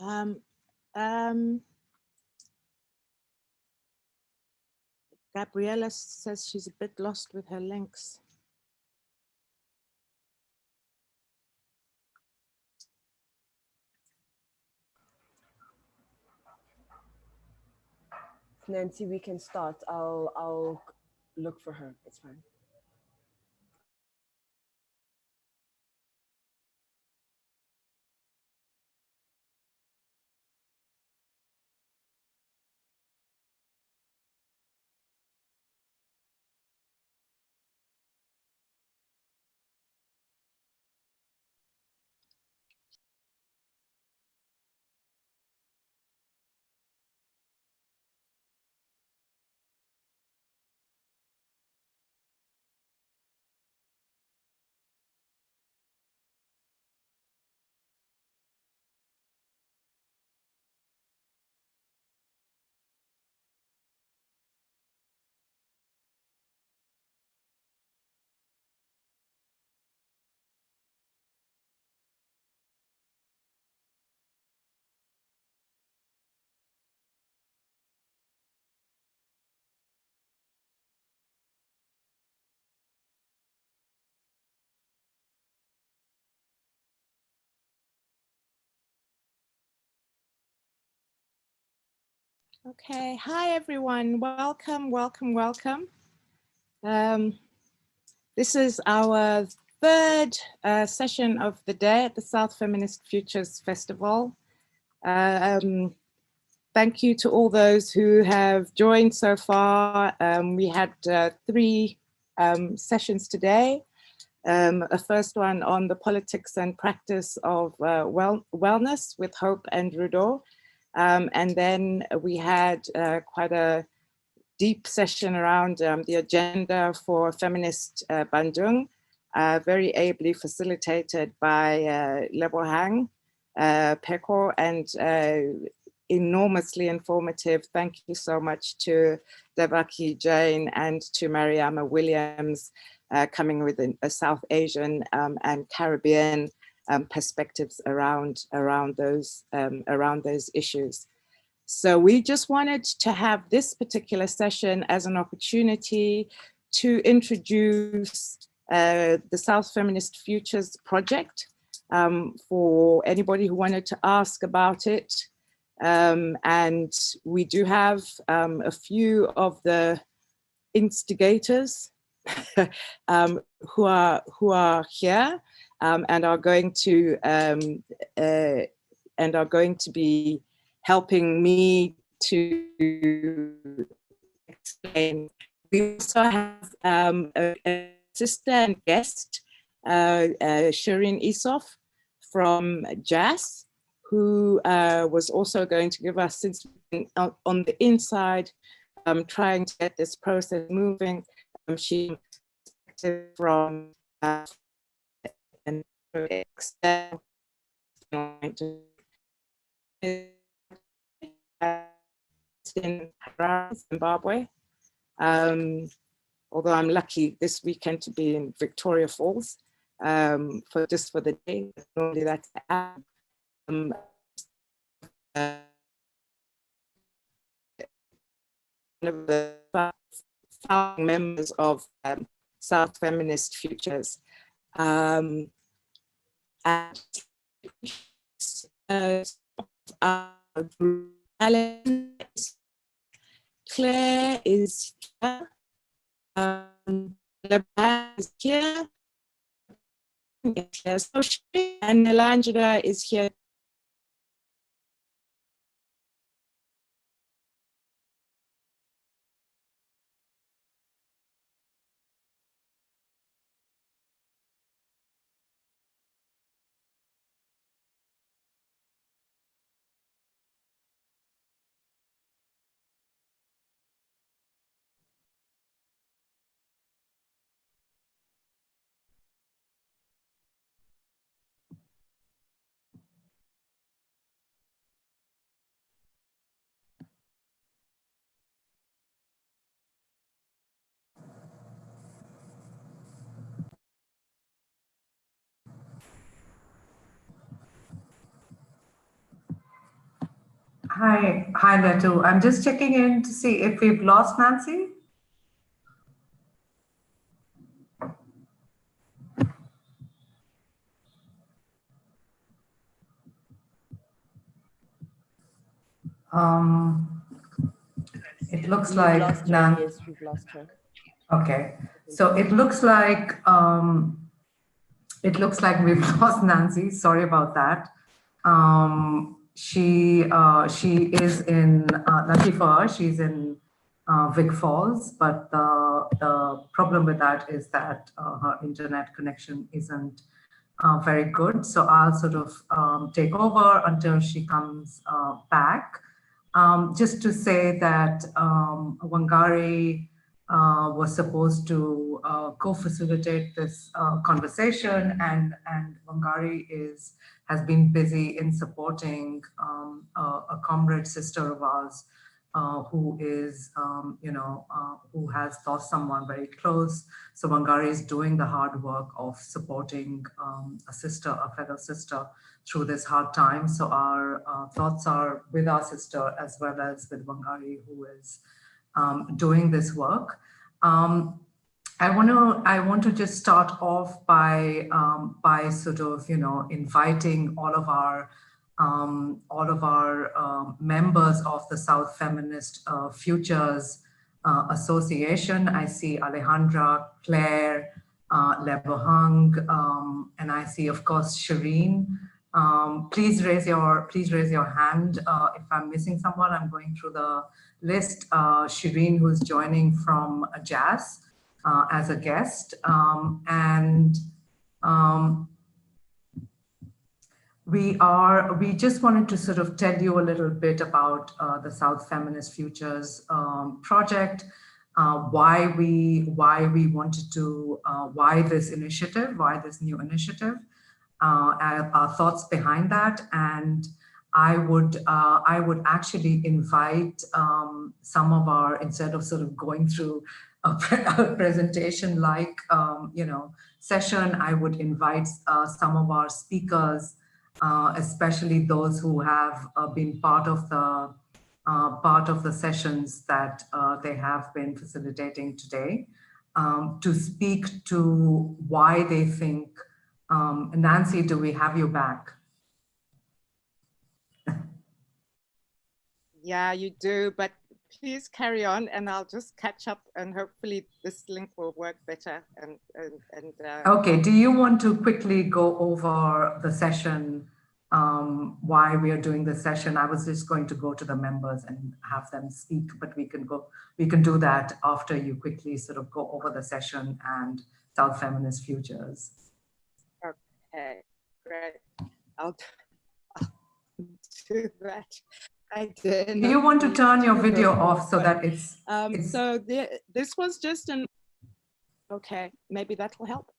Um, Gabriella says she's a bit lost with her links. Nancy, we can start. I'll look for her. It's fine. Okay, hi everyone, welcome, welcome, welcome. This is our third session of the day at the South Feminist Futures Festival. Thank you to all those who have joined so far. We had three sessions today. A first one on the politics and practice of wellness with Hope and Rudo. And then we had quite a deep session around the agenda for feminist Bandung, very ably facilitated by Lebohang, Peko, and enormously informative. Thank you so much to Devaki Jain and to Mariama Williams, coming with a South Asian and Caribbean perspectives around those issues. So we just wanted to have this particular session as an opportunity to introduce the South Feminist Futures project for anybody who wanted to ask about it. And we do have a few of the instigators who are here and are going to be helping me to explain. We also have a sister and guest, Shireen Isof from JAS, who was also going to give us, since on the inside, trying to get this process moving. She from an external in Harare, Zimbabwe. Although I'm lucky this weekend to be in Victoria Falls for the day. Normally that's one of the founding members of South Feminist Futures. And Claire is here. Is here. And Nelandra is here. Hi, Letu. I'm just checking in to see if we've lost Nancy. It looks like Yes, we've lost her. Okay, so it looks like we've lost Nancy. Sorry about that. She is in lucky for her, she's in Vic Falls, but the problem with that is that her internet connection isn't very good. So I'll sort of take over until she comes back. Just to say that Wangari was supposed to co-facilitate this conversation, and Wangari has been busy in supporting a comrade sister of ours who is, who has lost someone very close. So Wangari is doing the hard work of supporting a fellow sister through this hard time. So our thoughts are with our sister as well as with Wangari, who is doing this work. I want to just start off by sort of inviting all of our members of the South Feminist Futures Association. I see Alejandra, Claire, Lebohang, and I see, of course, Shireen. Please raise your hand if I'm missing someone. I'm going through the list. Shireen, who's joining from Jazz as a guest, we just wanted to sort of tell you a little bit about the South Feminist Futures project, why we wanted to, why this new initiative, our thoughts behind that. And I would actually invite some of our, instead of sort of going through a presentation like session, I would invite some of our speakers, especially those who have been part of the sessions that they have been facilitating today, to speak to why they think. Nancy, do we have you back? Yeah, you do, but please carry on and I'll just catch up and hopefully this link will work better. Okay, do you want to quickly go over the session, why we are doing the session? I was just going to go to the members and have them speak, but we can do that after you quickly sort of go over the session and South Feminist Futures. Okay, great. I'll do that. I did. Do you want to turn your video off so that it's... So this was just an... Okay, maybe that will help.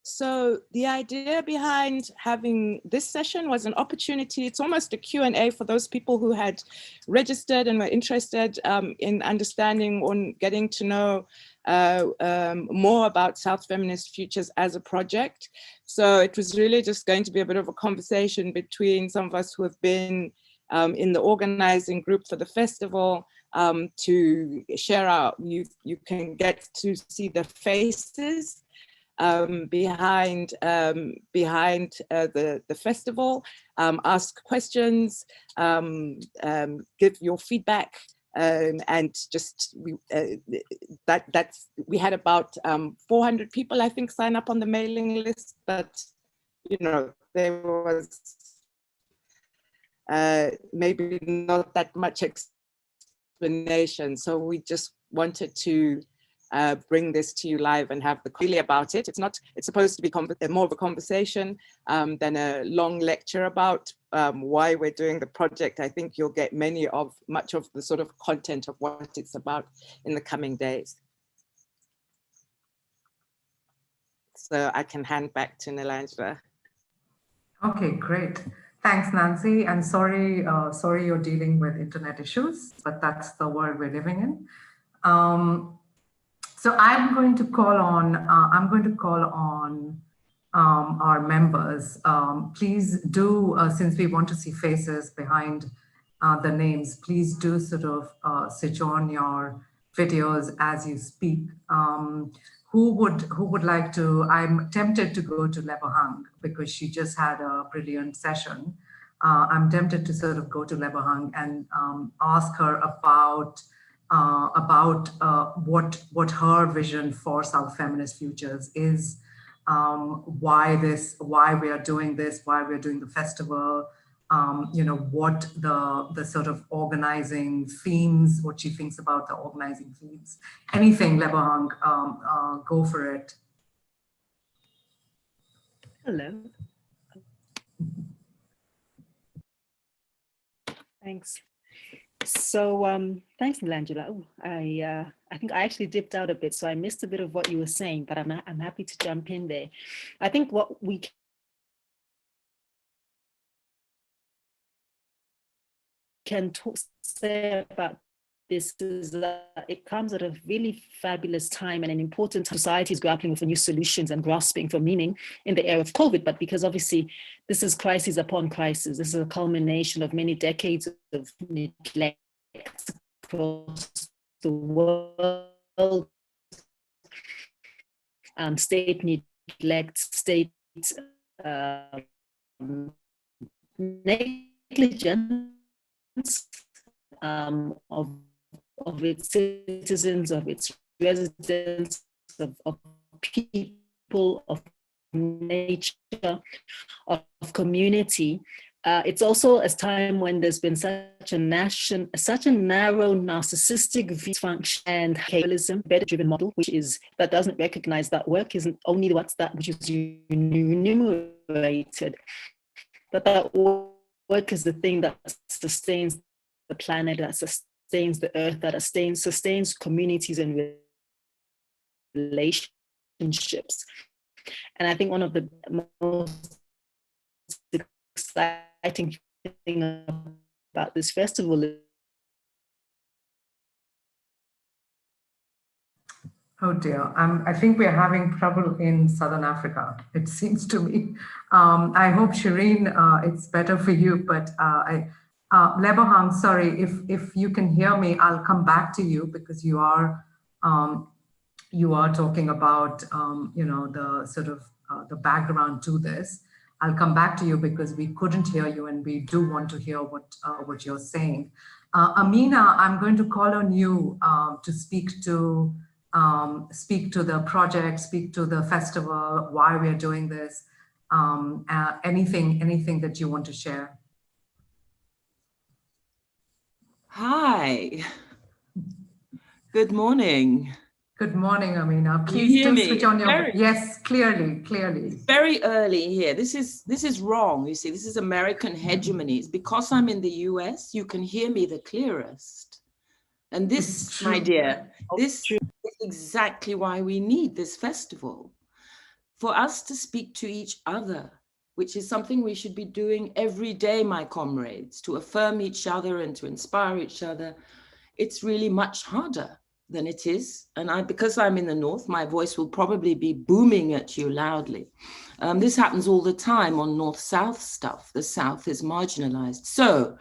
So the idea behind having this session was an opportunity. It's almost a Q&A for those people who had registered and were interested in understanding or getting to know more about South Feminist Futures as a project. So it was really just going to be a bit of a conversation between some of us who have been in the organizing group for the festival, to share out, you can get to see the faces behind the festival, ask questions, give your feedback, and just we had about 400 people, I think, sign up on the mailing list, but there was maybe not that much explanation, so we just wanted to bring this to you live and have the really about it. It's supposed to be more of a conversation than a long lecture about why we're doing the project. I think you'll get much of the sort of content of what it's about in the coming days. So I can hand back to Nilangela. Okay, great. Thanks, Nancy. And sorry you're dealing with internet issues, but that's the world we're living in. So I'm going to call on our members, please do, since we want to see faces behind the names, please do sort of switch on your videos as you speak. Who would like to? I'm tempted to go to Leberhang because she just had a brilliant session. I'm tempted to sort of go to Leberhang and ask her about what her vision for South Feminist Futures is, why we are doing this, why we're doing the festival, what the sort of organizing themes, what she thinks about the organizing themes. Anything, Leberhang, go for it. Hello. Thanks. So thanks, Nilangela. Oh, I think I actually dipped out a bit, so I missed a bit of what you were saying, but I'm happy to jump in there. I think what we can say about this is that it comes at a really fabulous time and an important time. Society is grappling with new solutions and grasping for meaning in the era of COVID, but because obviously this is crisis upon crisis. This is a culmination of many decades of neglect across the world, state neglect, state negligence of its citizens, of its residents, of people, of nature, of community. It's also a time when there's been such a narrow, narcissistic dysfunction and capitalism, better-driven model, that doesn't recognize that work isn't only what's that which is remunerated, but that work is the thing that sustains the planet, that sustains the earth, that sustains communities and relationships. And I think one of the most exciting thing about this festival is oh dear, I think we're having trouble in Southern Africa, it seems to me. I hope, Shireen, it's better for you, but Leberhang, sorry, if you can hear me, I'll come back to you because you are talking about the sort of the background to this. I'll come back to you because we couldn't hear you and we do want to hear what you're saying. Amina, I'm going to call on you to speak to the project, speak to the festival, why we're doing this, anything that you want to share. Hi, good morning. Good morning, Amina. Can you Please hear do me? switch on your, yes, clearly. It's very early here. This is wrong. You see, this is American hegemony. It's because I'm in the US, you can hear me the clearest. And this, my dear, this is exactly why we need this festival. For us to speak to each other, which is something we should be doing every day, my comrades, to affirm each other and to inspire each other. It's really much harder than it is. And because I'm in the North, my voice will probably be booming at you loudly. This happens all the time on North-South stuff. The South is marginalized. So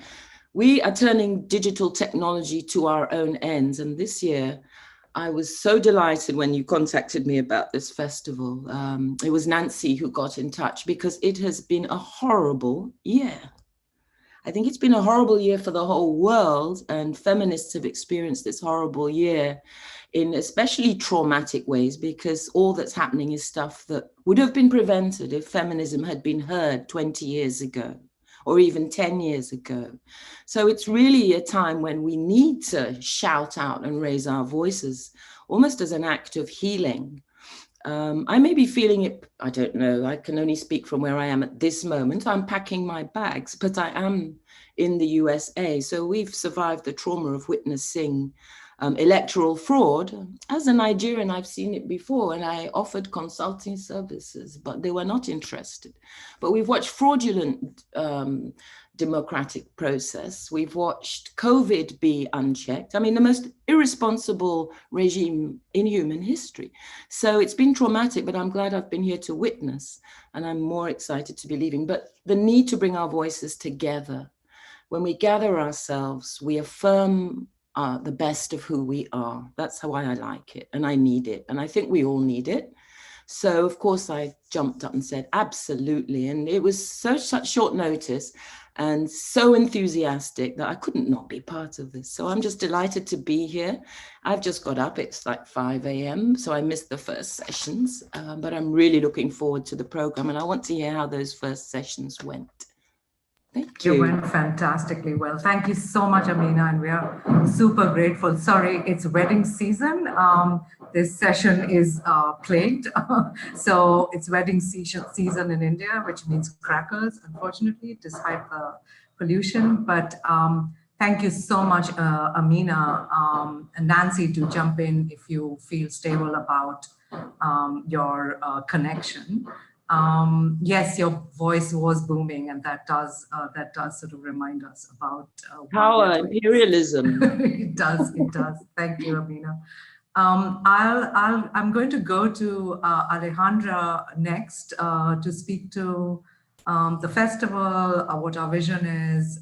we are turning digital technology to our own ends. And this year, I was so delighted when you contacted me about this festival. It was Nancy who got in touch because it has been a horrible year. I think it's been a horrible year for the whole world, and feminists have experienced this horrible year in especially traumatic ways because all that's happening is stuff that would have been prevented if feminism had been heard 20 years ago or even 10 years ago. So it's really a time when we need to shout out and raise our voices, almost as an act of healing. I may be feeling it, I don't know, I can only speak from where I am at this moment. I'm packing my bags, but I am in the USA. So we've survived the trauma of witnessing electoral fraud. As a Nigerian, I've seen it before, and I offered consulting services, but they were not interested. But we've watched fraudulent democratic process. We've watched COVID be unchecked. I mean, the most irresponsible regime in human history. So it's been traumatic, but I'm glad I've been here to witness, and I'm more excited to be leaving. But the need to bring our voices together. When we gather ourselves, we affirm the best of who we are. That's how I like it, and I need it, and I think we all need it. So of course I jumped up and said, absolutely. And it was such short notice and so enthusiastic that I couldn't not be part of this. So I'm just delighted to be here. I've just got up, it's like 5 a.m. So I missed the first sessions, but I'm really looking forward to the program, and I want to hear how those first sessions went. Thank you. You went fantastically well. Thank you so much, Amina, and we are super grateful. Sorry, it's wedding season. This session is plagued. So it's wedding season in India, which means crackers, unfortunately, despite the pollution. But thank you so much, Amina, and Nancy, to jump in if you feel stable about your connection. Yes, your voice was booming, and that does sort of remind us about power, imperialism. It does. Thank you, Amina. I'm going to go to Alejandra next to speak to the festival, what our vision is,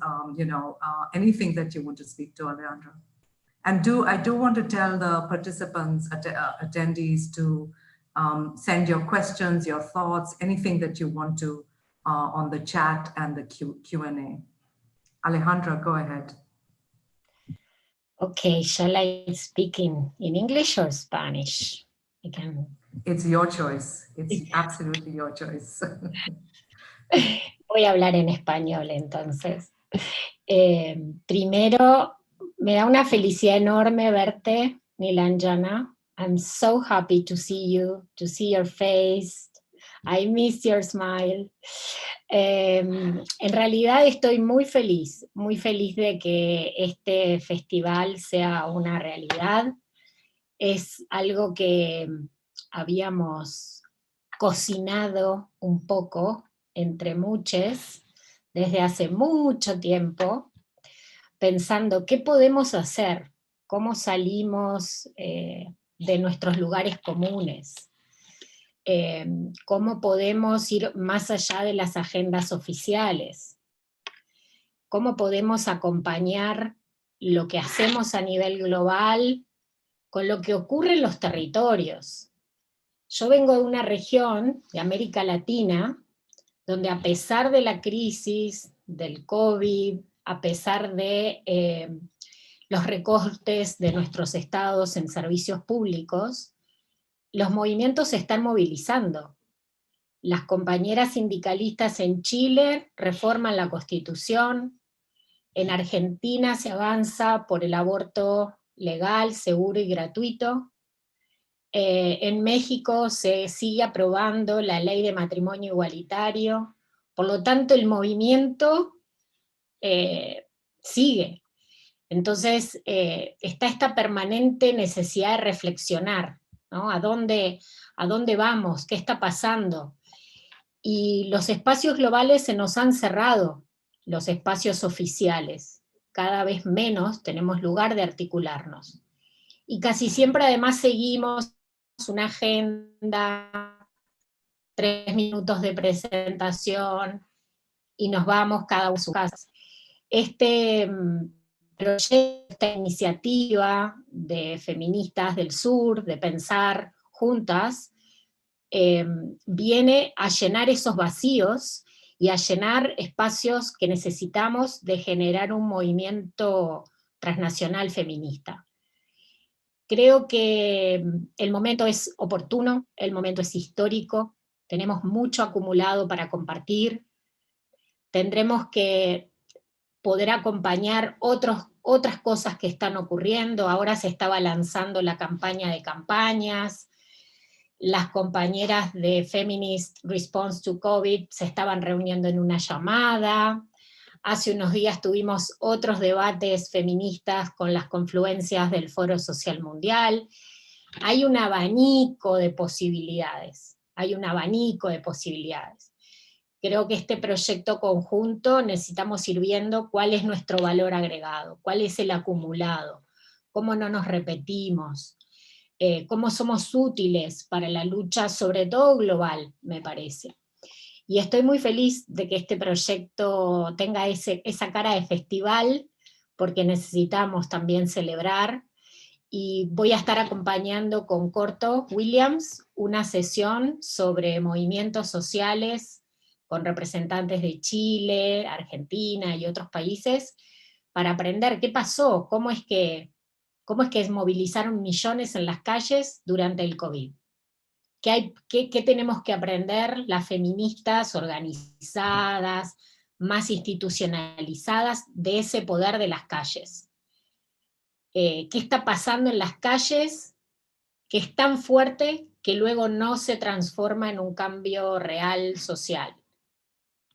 anything that you want to speak to, Alejandra. And I do want to tell the participants, attendees, to send your questions, your thoughts, anything that you want to on the chat and the Q&A. Alejandra, go ahead. Okay, shall I speak in English or Spanish? It's your choice. It's absolutely your choice. Voy a hablar en español entonces. Primero, me da una felicidad enorme verte, Nilanjana. I'm so happy to see you, to see your face. I miss your smile. En realidad estoy muy feliz de que este festival sea una realidad. Es algo que habíamos cocinado un poco entre muchos desde hace mucho tiempo, pensando qué podemos hacer, cómo salimos de nuestros lugares comunes, cómo podemos ir más allá de las agendas oficiales, cómo podemos acompañar lo que hacemos a nivel global con lo que ocurre en los territorios. Yo vengo de una región de América Latina donde, a pesar de la crisis, del COVID, a pesar de los recortes de nuestros estados en servicios públicos, los movimientos se están movilizando. Las compañeras sindicalistas en Chile reforman la Constitución, en Argentina se avanza por el aborto legal, seguro y gratuito, en México se sigue aprobando la ley de matrimonio igualitario, por lo tanto el movimiento sigue. Entonces está esta permanente necesidad de reflexionar, ¿no? ¿A dónde vamos? ¿Qué está pasando? Y los espacios globales se nos han cerrado, los espacios oficiales. Cada vez menos tenemos lugar de articularnos. Y casi siempre además seguimos una agenda, 3 minutos de presentación, y nos vamos cada uno a su casa. Este proyecto, esta iniciativa de feministas del sur, de pensar juntas, viene a llenar esos vacíos y a llenar espacios que necesitamos de generar un movimiento transnacional feminista. Creo que el momento es oportuno, el momento es histórico, tenemos mucho acumulado para compartir, tendremos que poder acompañar otras cosas que están ocurriendo. Ahora se estaba lanzando la campaña de campañas, las compañeras de Feminist Response to COVID se estaban reuniendo en una llamada, Hace unos días tuvimos otros debates feministas con las confluencias del Foro Social Mundial. Hay un abanico de posibilidades, Creo que este proyecto conjunto necesitamos ir viendo cuál es nuestro valor agregado, cuál es el acumulado, cómo no nos repetimos, cómo somos útiles para la lucha, sobre todo global, me parece. Y estoy muy feliz de que este proyecto tenga esa cara de festival, porque necesitamos también celebrar, y voy a estar acompañando con Corto Williams una sesión sobre movimientos sociales con representantes de Chile, Argentina y otros países, para aprender qué pasó, cómo es que movilizaron millones en las calles durante el COVID. ¿Qué tenemos que aprender las feministas organizadas, más institucionalizadas, de ese poder de las calles? ¿Qué está pasando en las calles que es tan fuerte que luego no se transforma en un cambio real social?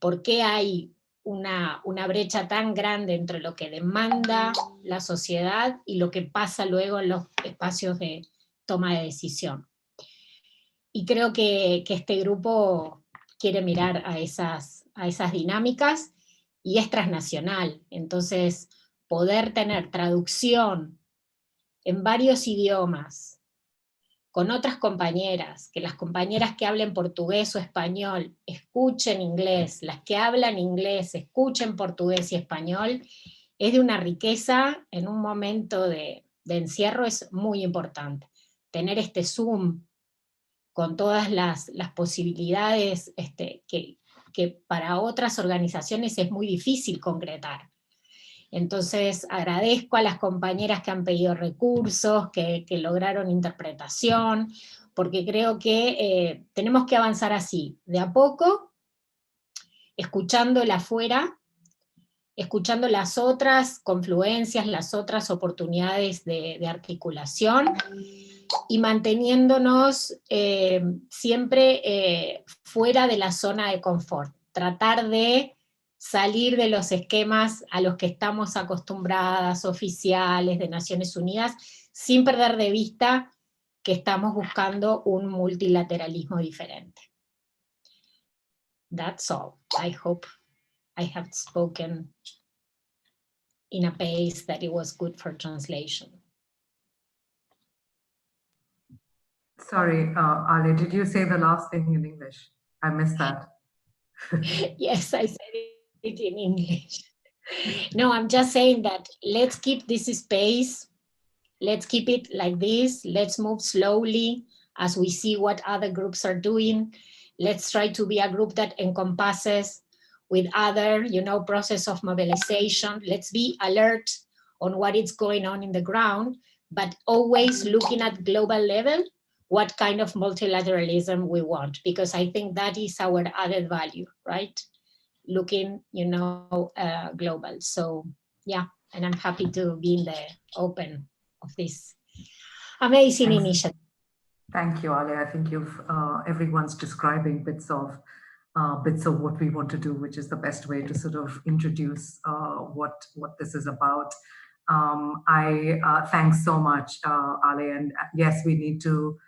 ¿Por qué hay una brecha tan grande entre lo que demanda la sociedad y lo que pasa luego en los espacios de toma de decisión? Y creo que este grupo quiere mirar a esas dinámicas, y es transnacional. Entonces, poder tener traducción en varios idiomas, con otras compañeras, que las compañeras que hablen portugués o español escuchen inglés, las que hablan inglés escuchen portugués y español, es de una riqueza en un momento de encierro, es muy importante. Tener este Zoom con todas las posibilidades que para otras organizaciones es muy difícil concretar. Entonces agradezco a las compañeras que han pedido recursos, que lograron interpretación, porque creo que tenemos que avanzar así, de a poco, escuchando el afuera, escuchando las otras confluencias, las otras oportunidades de articulación, y manteniéndonos siempre fuera de la zona de confort. Tratar de salir de los esquemas a los que estamos acostumbradas, oficiales, de Naciones Unidas, sin perder de vista que estamos buscando un multilateralismo diferente. That's all. I hope I have spoken in a pace that it was good for translation. Sorry, Ale, did you say the last thing in English? I missed that. Yes, I said it in English. No, I'm just saying that let's keep this space. Let's keep it like this. Let's move slowly as we see what other groups are doing. Let's try to be a group that encompasses with other, process of mobilization. Let's be alert on what is going on in the ground, but always looking at global level, what kind of multilateralism we want, because I think that is our added value, right? Looking, global. So yeah, and I'm happy to be in the open of this amazing initiative. Thank you, Ale. I think everyone's describing bits of what we want to do, which is the best way to sort of introduce what this is about. Thanks so much, Ale. And yes, we need to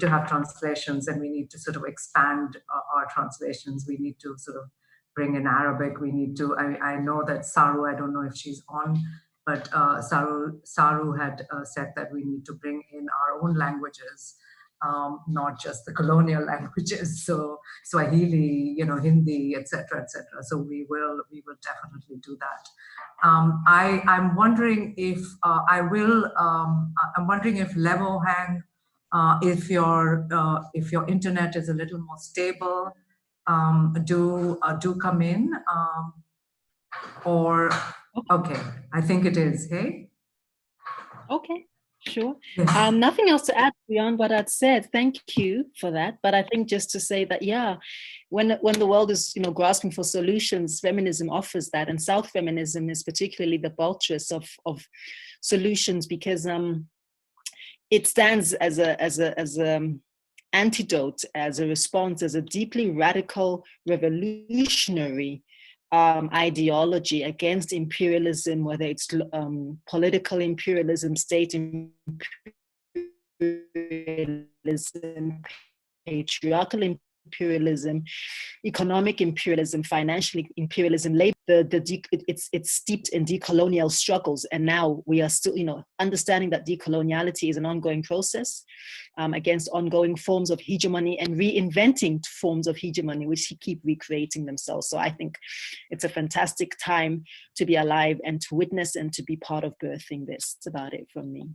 have translations, and we need to sort of expand our translations. We need to sort of bring in Arabic. We need to, I know that Saru, I don't know if she's on, but Saru had said that we need to bring in our own languages, not just the colonial languages, so Swahili, Hindi, etc. So we will definitely do that. I'm wondering if I'm wondering if Levohang, if your internet is a little more stable, do come in, or okay, I think it is. Hey. Okay. Sure. Yes. Nothing else to add beyond what I'd said. Thank you for that. But I think just to say that, yeah, when the world is, grasping for solutions, feminism offers that, and South feminism is particularly the buttress of solutions, because it stands as a antidote, as a response, as a deeply radical, revolutionary ideology against imperialism, whether it's political imperialism, state imperialism, patriarchal imperialism, economic imperialism, financial imperialism, labor, it's steeped in decolonial struggles. And now we are still, understanding that decoloniality is an ongoing process against ongoing forms of hegemony and reinventing forms of hegemony, which keep recreating themselves. So I think it's a fantastic time to be alive and to witness and to be part of birthing this. That's about it from me.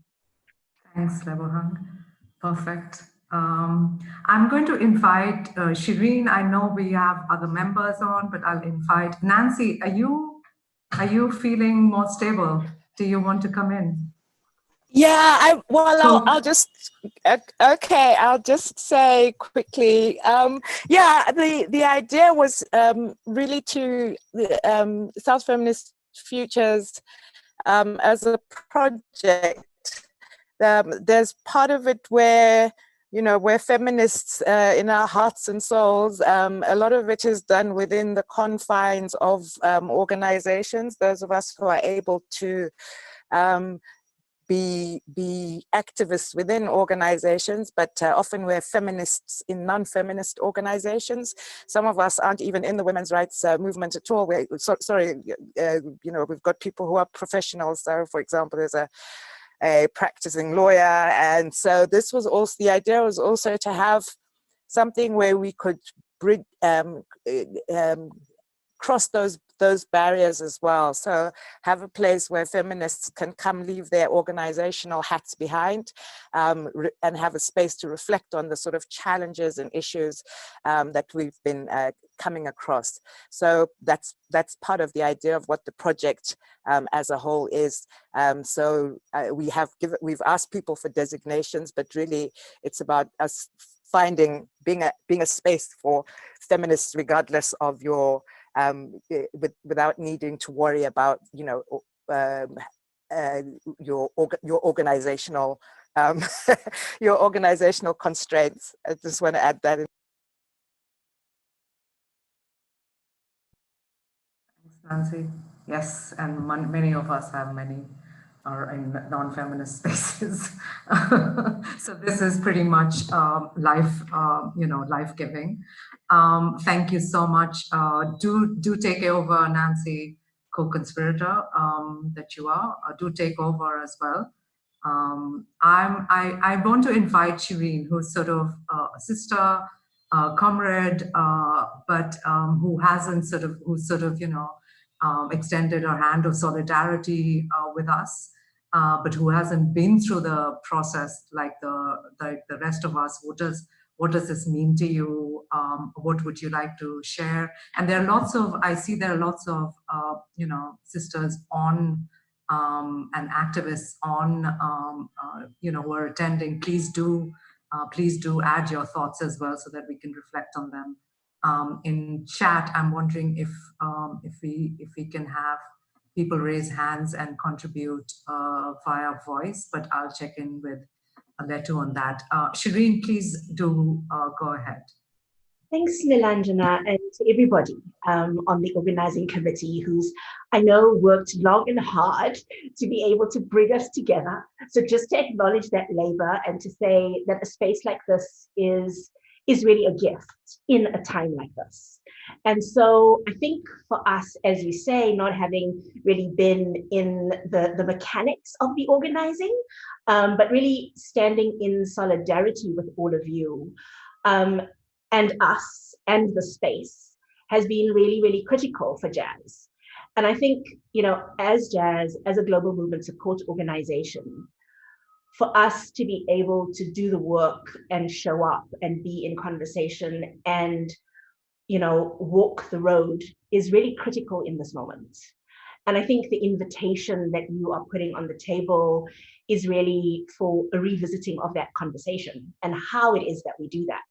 Thanks, Lebohang. Perfect. I'm going to invite Shireen. I know we have other members on, but I'll invite Nancy. Are you feeling more stable? Do you want to come in? Yeah, I'll just say quickly. Yeah, the idea was really to South Feminist Futures as a project. There's part of it where we're feminists in our hearts and souls. A lot of it is done within the confines of organizations, those of us who are able to be activists within organizations, but often we're feminists in non-feminist organizations. Some of us aren't even in the women's rights movement at all. We've got people who are professionals. So, for example, there's a practicing lawyer, and so this was also the idea was also to have something where we could bridge, cross those barriers as well. So have a place where feminists can come leave their organizational hats behind and have a space to reflect on the sort of challenges and issues that we've been coming across. So that's part of the idea of what the project as a whole is. We've asked people for designations, but really it's about us being a space for feminists, regardless of your without needing to worry about your organizational your organizational constraints. I just want to add that in. Thanks, Nancy. Yes, and many of us are in non-feminist spaces. So this is pretty much life-giving. Thank you so much. Do take over, Nancy, co-conspirator that you are. Do take over as well. I want to invite Shireen, who's sort of a sister, comrade, but who extended her hand of solidarity with us, but who hasn't been through the process like the rest of us. What does this mean to you? What would you like to share? And I see there are lots of sisters on and activists on who are attending. Please do add your thoughts as well so that we can reflect on them. In chat, I'm wondering if we can have people raise hands and contribute via voice, but I'll check in with Letu on that. Shireen, please do go ahead. Thanks, Nilanjana, and to everybody on the organizing committee who's, I know, worked long and hard to be able to bring us together. So just to acknowledge that labor and to say that a space like this is really a gift in a time like this. And so I think for us, as you say, not having really been in the mechanics of the organizing, but really standing in solidarity with all of you and us and the space has been really, really critical for Jazz. And I think, as Jazz, as a global movement support organization, for us to be able to do the work and show up and be in conversation and, walk the road is really critical in this moment. And I think the invitation that you are putting on the table is really for a revisiting of that conversation and how it is that we do that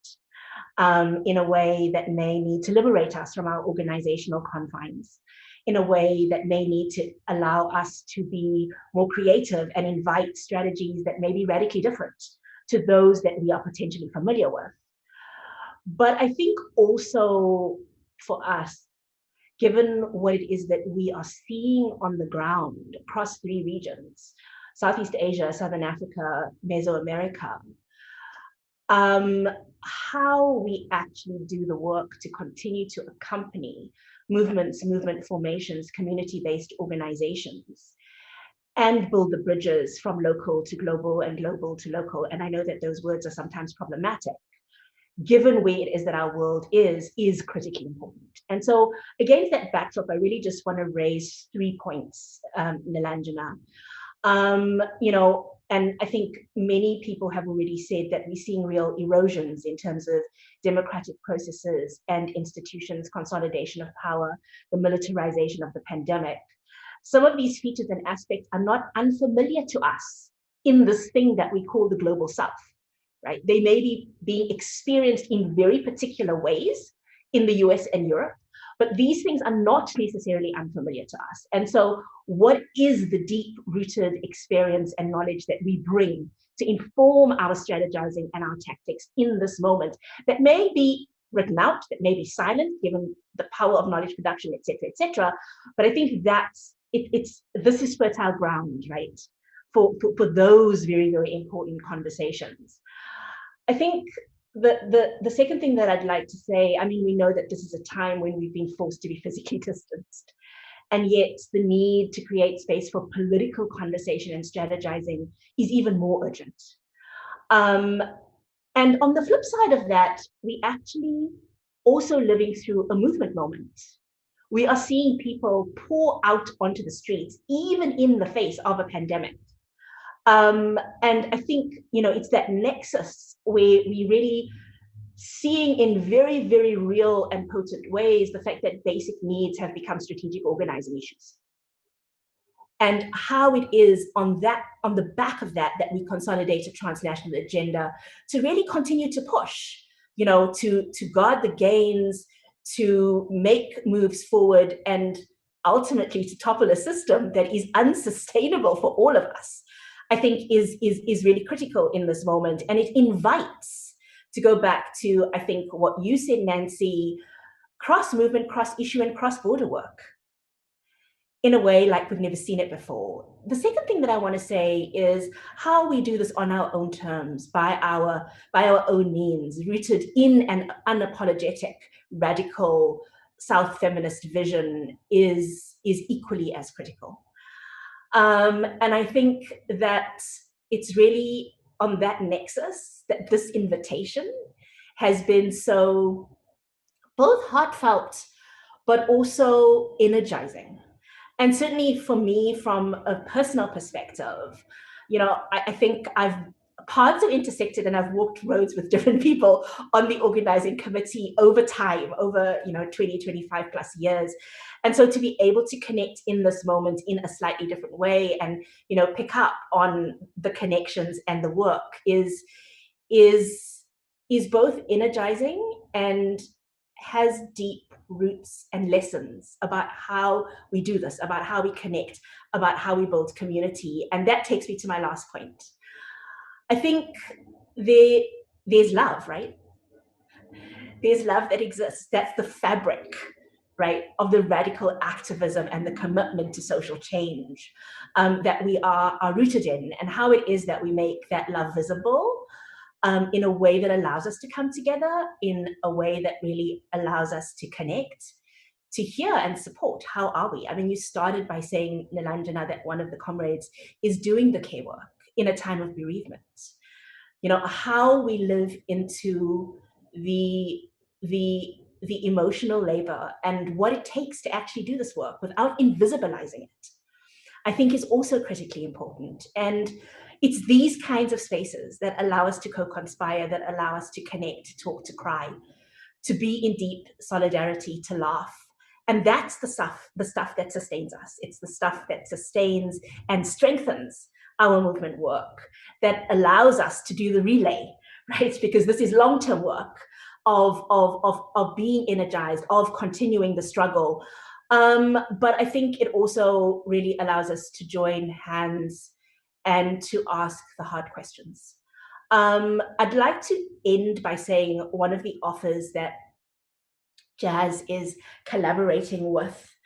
in a way that may need to liberate us from our organizational confines, in a way that may need to allow us to be more creative and invite strategies that may be radically different to those that we are potentially familiar with. But I think also for us, given what it is that we are seeing on the ground across 3 regions, Southeast Asia, Southern Africa, Mesoamerica, how we actually do the work to continue to accompany movements, movement formations, community-based organizations, and build the bridges from local to global and global to local. And I know that those words are sometimes problematic, given where it is that our world is critically important. And so against that backdrop, I really just want to raise 3 points, Nilanjana. You know, and I think many people have already said that we're seeing real erosions in terms of democratic processes and institutions, consolidation of power, the militarization of the pandemic. Some of these features and aspects are not unfamiliar to us in this thing that we call the global South, right? They may be being experienced in very particular ways in the US and Europe, but these things are not necessarily unfamiliar to us. And so what is the deep-rooted experience and knowledge that we bring to inform our strategizing and our tactics in this moment that may be written out, that may be silent, given the power of knowledge production, et cetera, but I think that's, this is fertile ground, right, for those very, very important conversations. I think the second thing that I'd like to say, I mean, we know that this is a time when we've been forced to be physically distanced, and yet the need to create space for political conversation and strategizing is even more urgent. And on the flip side of that, we actually also living through a movement moment. We are seeing people pour out onto the streets, even in the face of a pandemic. And I think, you know, it's that nexus where we really seeing in very, very real and potent ways the fact that basic needs have become strategic organizing issues. And how it is on the back of that we consolidate a transnational agenda to really continue to push, you know, to guard the gains, to make moves forward, and ultimately to topple a system that is unsustainable for all of us, I think is really critical in this moment. And it invites, to go back to, I think, what you said, Nancy, cross-movement, cross-issue, and cross-border work in a way like we've never seen it before. The second thing that I want to say is how we do this on our own terms, by our own means, rooted in an unapologetic, radical South feminist vision is equally as critical. And I think that it's really on that nexus that this invitation has been so both heartfelt, but also energizing. And certainly for me, from a personal perspective, you know, I think paths have intersected and I've walked roads with different people on the organizing committee over time, over, you know, 20, 25 plus years. And so to be able to connect in this moment in a slightly different way and, you know, pick up on the connections and the work is both energizing and has deep roots and lessons about how we do this, about how we connect, about how we build community. And that takes me to my last point. I think there's love, right? There's love that exists. That's the fabric, right, of the radical activism and the commitment to social change that we are rooted in, and how it is that we make that love visible in a way that allows us to come together, in a way that really allows us to connect, to hear and support. How are we? I mean, you started by saying, Nilanjana, that one of the comrades is doing the care work in a time of bereavement. You know, how we live into the emotional labor and what it takes to actually do this work without invisibilizing it, I think is also critically important. And it's these kinds of spaces that allow us to co-conspire, that allow us to connect, to talk, to cry, to be in deep solidarity, to laugh. And that's the stuff that sustains us. It's the stuff that sustains and strengthens our movement work, that allows us to do the relay, right? Because this is long-term work of being energized, of continuing the struggle. But I think it also really allows us to join hands and to ask the hard questions. I'd like to end by saying one of the offers that Jazz is collaborating with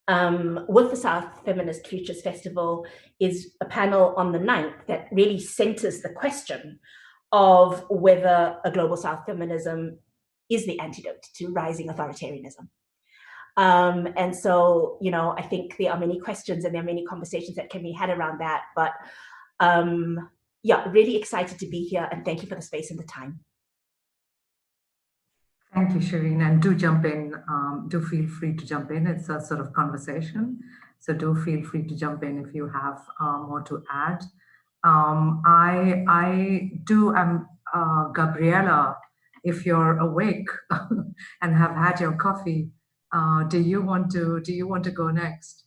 the South Feminist Futures Festival, is a panel on the 9th that really centers the question of whether a global South feminism is the antidote to rising authoritarianism. And so, you know, I think there are many questions and there are many conversations that can be had around that, but yeah, really excited to be here, and thank you for the space and the time. Thank you, Shireen, and do jump in. Do feel free to jump in. It's a sort of conversation, so do feel free to jump in if you have more to add. Gabriela, if you're awake and have had your coffee, do you want to go next?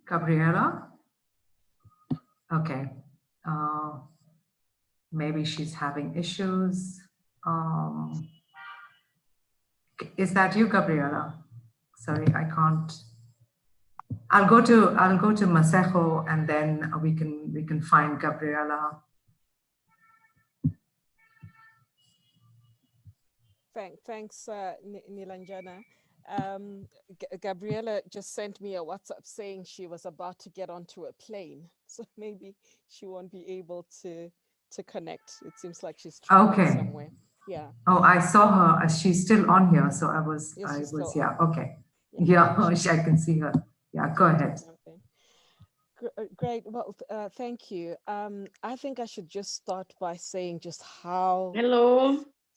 Gabriela? Okay. Maybe she's having issues. Is that you, Gabriela? Sorry, I can't. I'll go to Masejo, and then we can find Gabriela. Thanks, Nilanjana. Gabriela just sent me a WhatsApp saying she was about to get onto a plane, so maybe she won't be able to connect. It seems like she's traveling somewhere. Yeah. Oh, I saw her. She's still on here, so I was yeah. Okay. Yeah, I can see her. Yeah, go ahead. Okay. Great. Well, thank you. I think I should just start by saying just how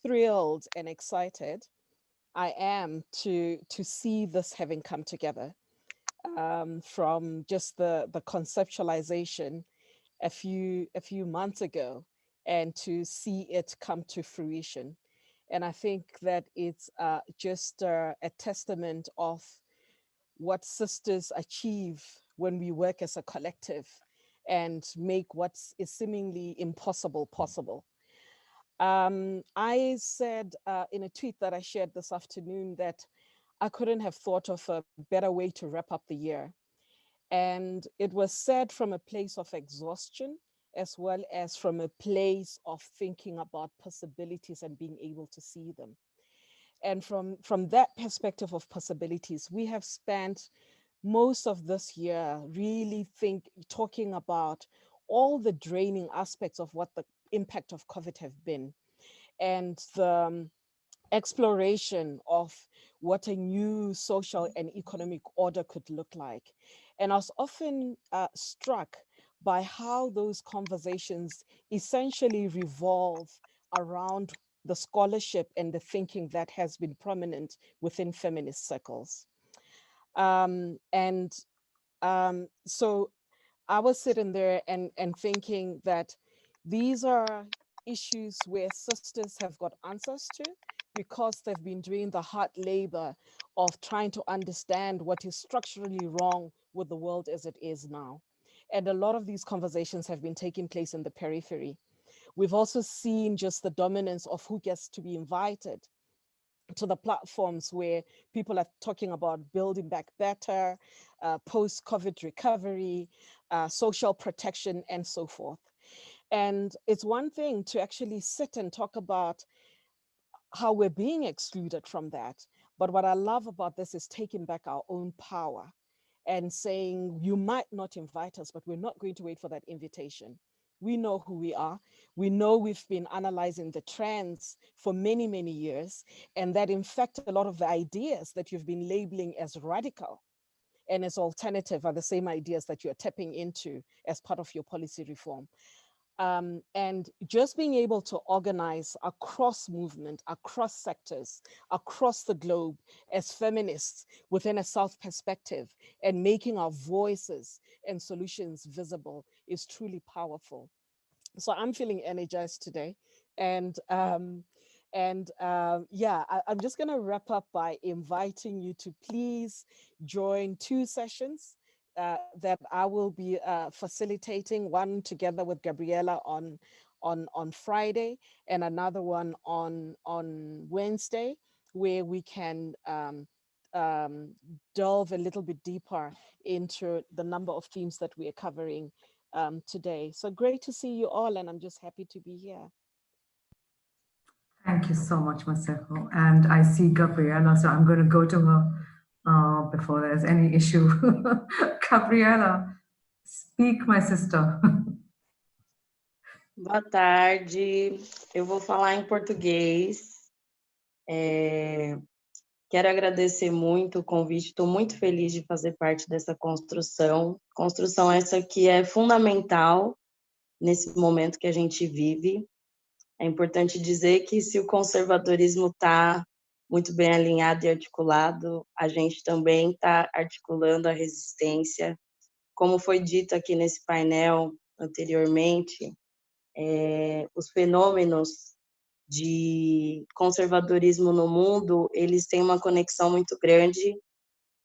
thrilled and excited I am to see this having come together, from just the conceptualization a few months ago, and to see it come to fruition. And I think that it's just a testament of what sisters achieve when we work as a collective and make what is seemingly impossible possible. I said in a tweet that I shared this afternoon that I couldn't have thought of a better way to wrap up the year. And it was said from a place of exhaustion, as well as from a place of thinking about possibilities and being able to see them. And from that perspective of possibilities, we have spent most of this year really talking about all the draining aspects of what the impact of COVID have been, and the exploration of what a new social and economic order could look like. And I was often struck by how those conversations essentially revolve around the scholarship and the thinking that has been prominent within feminist circles. So I was sitting there and thinking that these are issues where sisters have got answers to, because they've been doing the hard labor of trying to understand what is structurally wrong with the world as it is now. And a lot of these conversations have been taking place in the periphery. We've also seen just the dominance of who gets to be invited to the platforms where people are talking about building back better, post-COVID recovery, social protection, and so forth. And it's one thing to actually sit and talk about how we're being excluded from that. But what I love about this is taking back our own power and saying, you might not invite us, but we're not going to wait for that invitation. We know who we are. We know we've been analyzing the trends for many, many years, and that in fact, a lot of the ideas that you've been labeling as radical and as alternative are the same ideas that you're tapping into as part of your policy reform. And just being able to organize across movement, across sectors, across the globe as feminists within a South perspective, and making our voices and solutions visible is truly powerful. So I'm feeling energized today. And yeah, I'm just gonna wrap up by inviting you to please join 2 sessions that I will be facilitating, one together with Gabriela on Friday, and another one on Wednesday, where we can delve a little bit deeper into the number of themes that we are covering today. So great to see you all, and I'm just happy to be here. Thank you so much, Maseko. And I see Gabriela, so I'm going to go to her before there's any issue. Gabriela, speak, my sister. Boa tarde, eu vou falar em português. Quero agradecer muito o convite, estou muito feliz de fazer parte dessa construção. Construção essa que é fundamental nesse momento que a gente vive. É importante dizer que se o conservadorismo está muito bem alinhado e articulado, a gente também está articulando a resistência. Como foi dito aqui nesse painel anteriormente, os fenômenos de conservadorismo no mundo, eles têm uma conexão muito grande.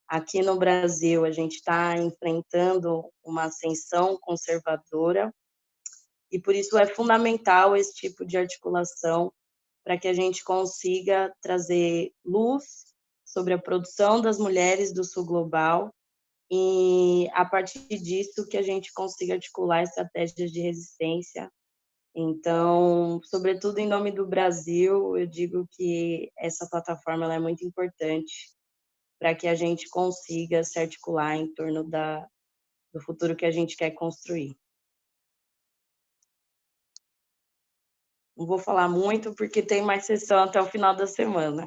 Aqui no Brasil, a gente está enfrentando uma ascensão conservadora, e por isso é fundamental esse tipo de articulação para que a gente consiga trazer luz sobre a produção das mulheres do sul global e, a partir disso, que a gente consiga articular estratégias de resistência. Então, sobretudo em nome do Brasil, eu digo que essa plataforma ela é muito importante para que a gente consiga se articular em torno do futuro que a gente quer construir. Não vou falar muito, porque tem mais sessão até o final da semana.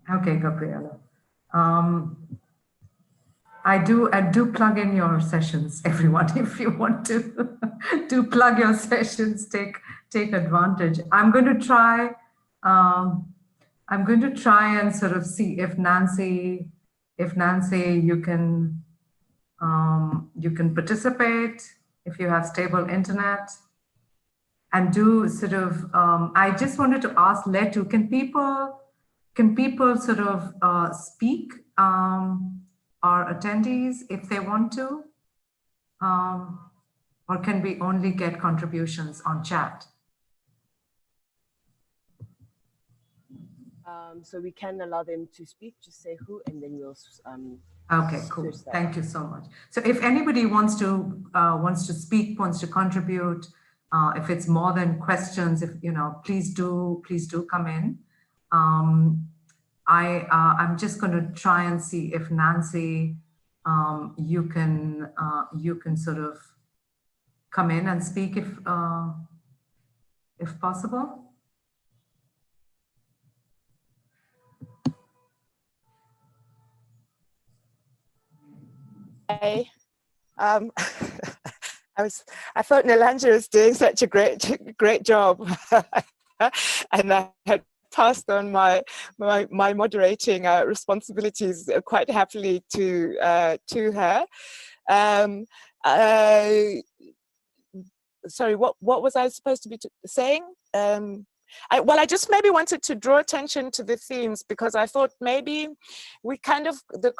Okay, Gabriela. I do plug in your sessions, everyone. If you want to do plug your sessions, take advantage. I'm going to try and sort of see if Nancy, you can participate if you have stable internet, and do sort of. I just wanted to ask Letu, can people sort of speak? Our attendees, if they want to, or can we only get contributions on chat? So we can allow them to speak, just say who, and then we'll okay, cool. Thank you so much. So if anybody wants to speak, wants to contribute, if it's more than questions, if please do come in. I'm just going to try and see if Nancy, you can sort of come in and speak if possible. Hey, I thought Nalanja was doing such a great job, and I had passed on my moderating responsibilities quite happily to her. Sorry, what was I supposed to be saying? I just maybe wanted to draw attention to the themes, because I thought maybe we kind of the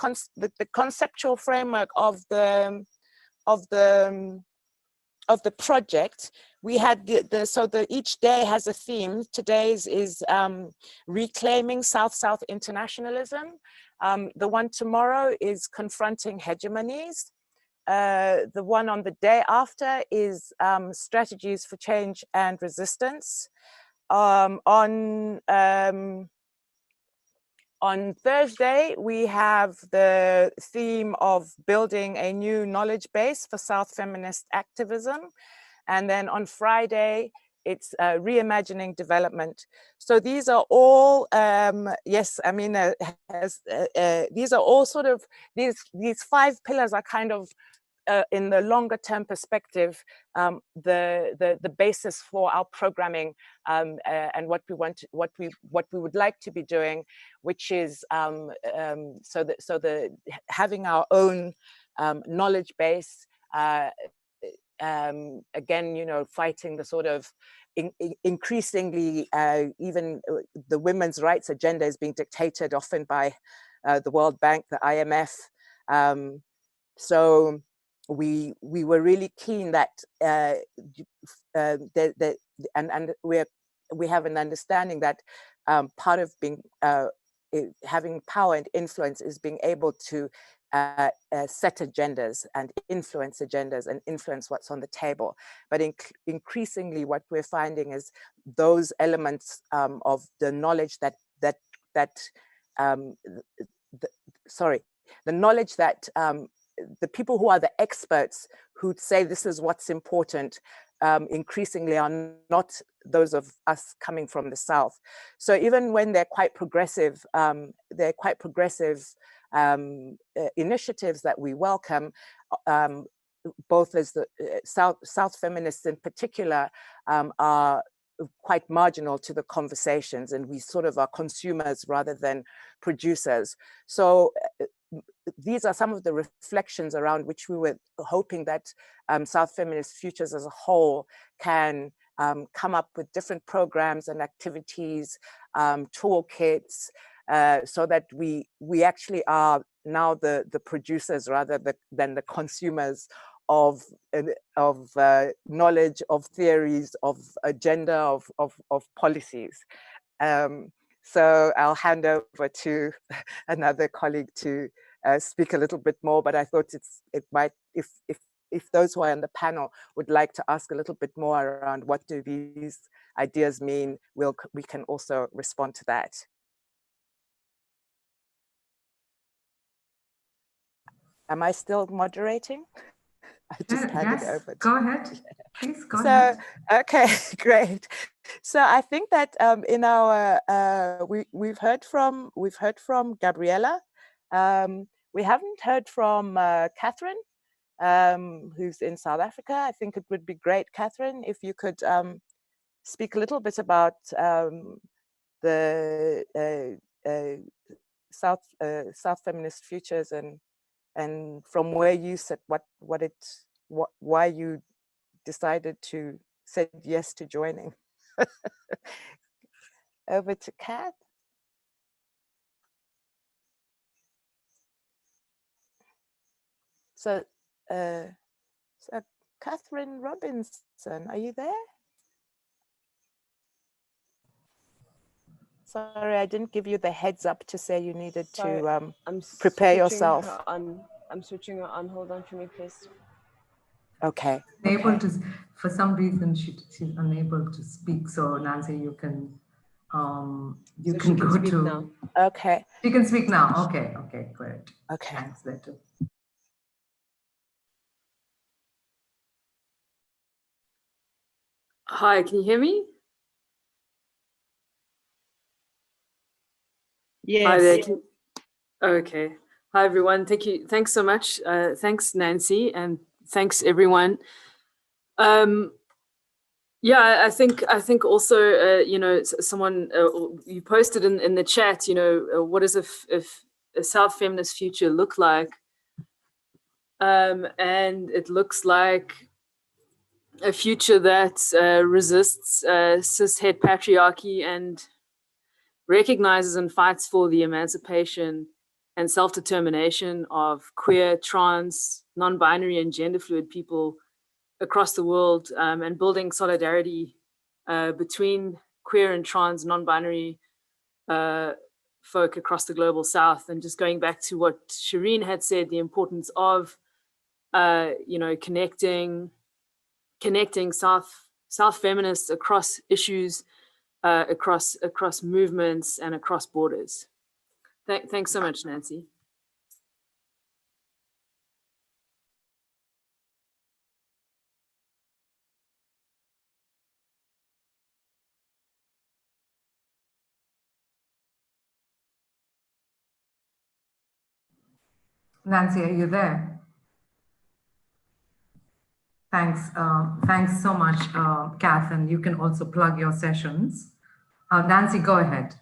conceptual framework of the project. We had each day has a theme. Today's is reclaiming South-South internationalism. The one tomorrow is confronting hegemonies. The one on the day after is strategies for change and resistance. On Thursday, we have the theme of building a new knowledge base for South Feminist activism. And then on Friday, it's reimagining development. So these are all, yes, I mean, these are all sort of, these 5 pillars are kind of, in the longer term perspective, the basis for our programming and what we would like to be doing, which is having our own knowledge base. Again, fighting the sort of increasingly even the women's rights agenda is being dictated often by the World Bank, the IMF. So we were really keen that we have an understanding that part of being having power and influence is being able to set agendas and influence what's on the table. But increasingly what we're finding is those elements of the knowledge the knowledge that the people who are the experts who say this is what's important increasingly are not those of us coming from the South. So even when they're quite progressive, initiatives that we welcome, both as the South feminists in particular are quite marginal to the conversations, and we sort of are consumers rather than producers. So these are some of the reflections around which we were hoping that South Feminist Futures as a whole can come up with different programs and activities, toolkits, so that we actually are now the producers rather than the consumers of knowledge, of theories, of agenda, of policies. So I'll hand over to another colleague to speak a little bit more, but I thought it might, if those who are on the panel would like to ask a little bit more around what do these ideas mean, we can also respond to that. Am I still moderating? I just handed over. Go ahead. Please go ahead. Okay, great. So I think that in our we've heard from Gabriella. We haven't heard from Catherine, who's in South Africa. I think it would be great, Catherine, if you could speak a little bit about the South Feminist Futures and from where you sit, why you decided to say yes to joining. Over to Kat. So, Catherine Robinson, are you there? Sorry, I didn't give you the heads up to say you needed to prepare yourself. I'm switching her on. Hold on for me, please. Okay. For some reason, she's unable to speak. So Nancy, you can go to. Now. Okay. You can speak now. Okay. Okay. Great. Okay. Thanks, Leto. Hi, can you hear me? Yes. Hi there. Okay. Hi, everyone. Thank you. Thanks so much. Thanks, Nancy, and thanks, everyone. Yeah, I think also, you know, someone, you posted in the chat, you know, what does a South Feminist future look like? And it looks like a future that resists cis-het patriarchy and recognizes and fights for the emancipation and self-determination of queer, trans, non-binary and gender fluid people across the world, and building solidarity between queer and trans, non-binary folk across the global South. And just going back to what Shireen had said, the importance of, you know, connecting South feminists across issues, across movements and across borders. Thanks so much, Nancy. Nancy, are you there? Thanks. Thanks so much, Kath, and you can also plug your sessions. Nancy, go ahead.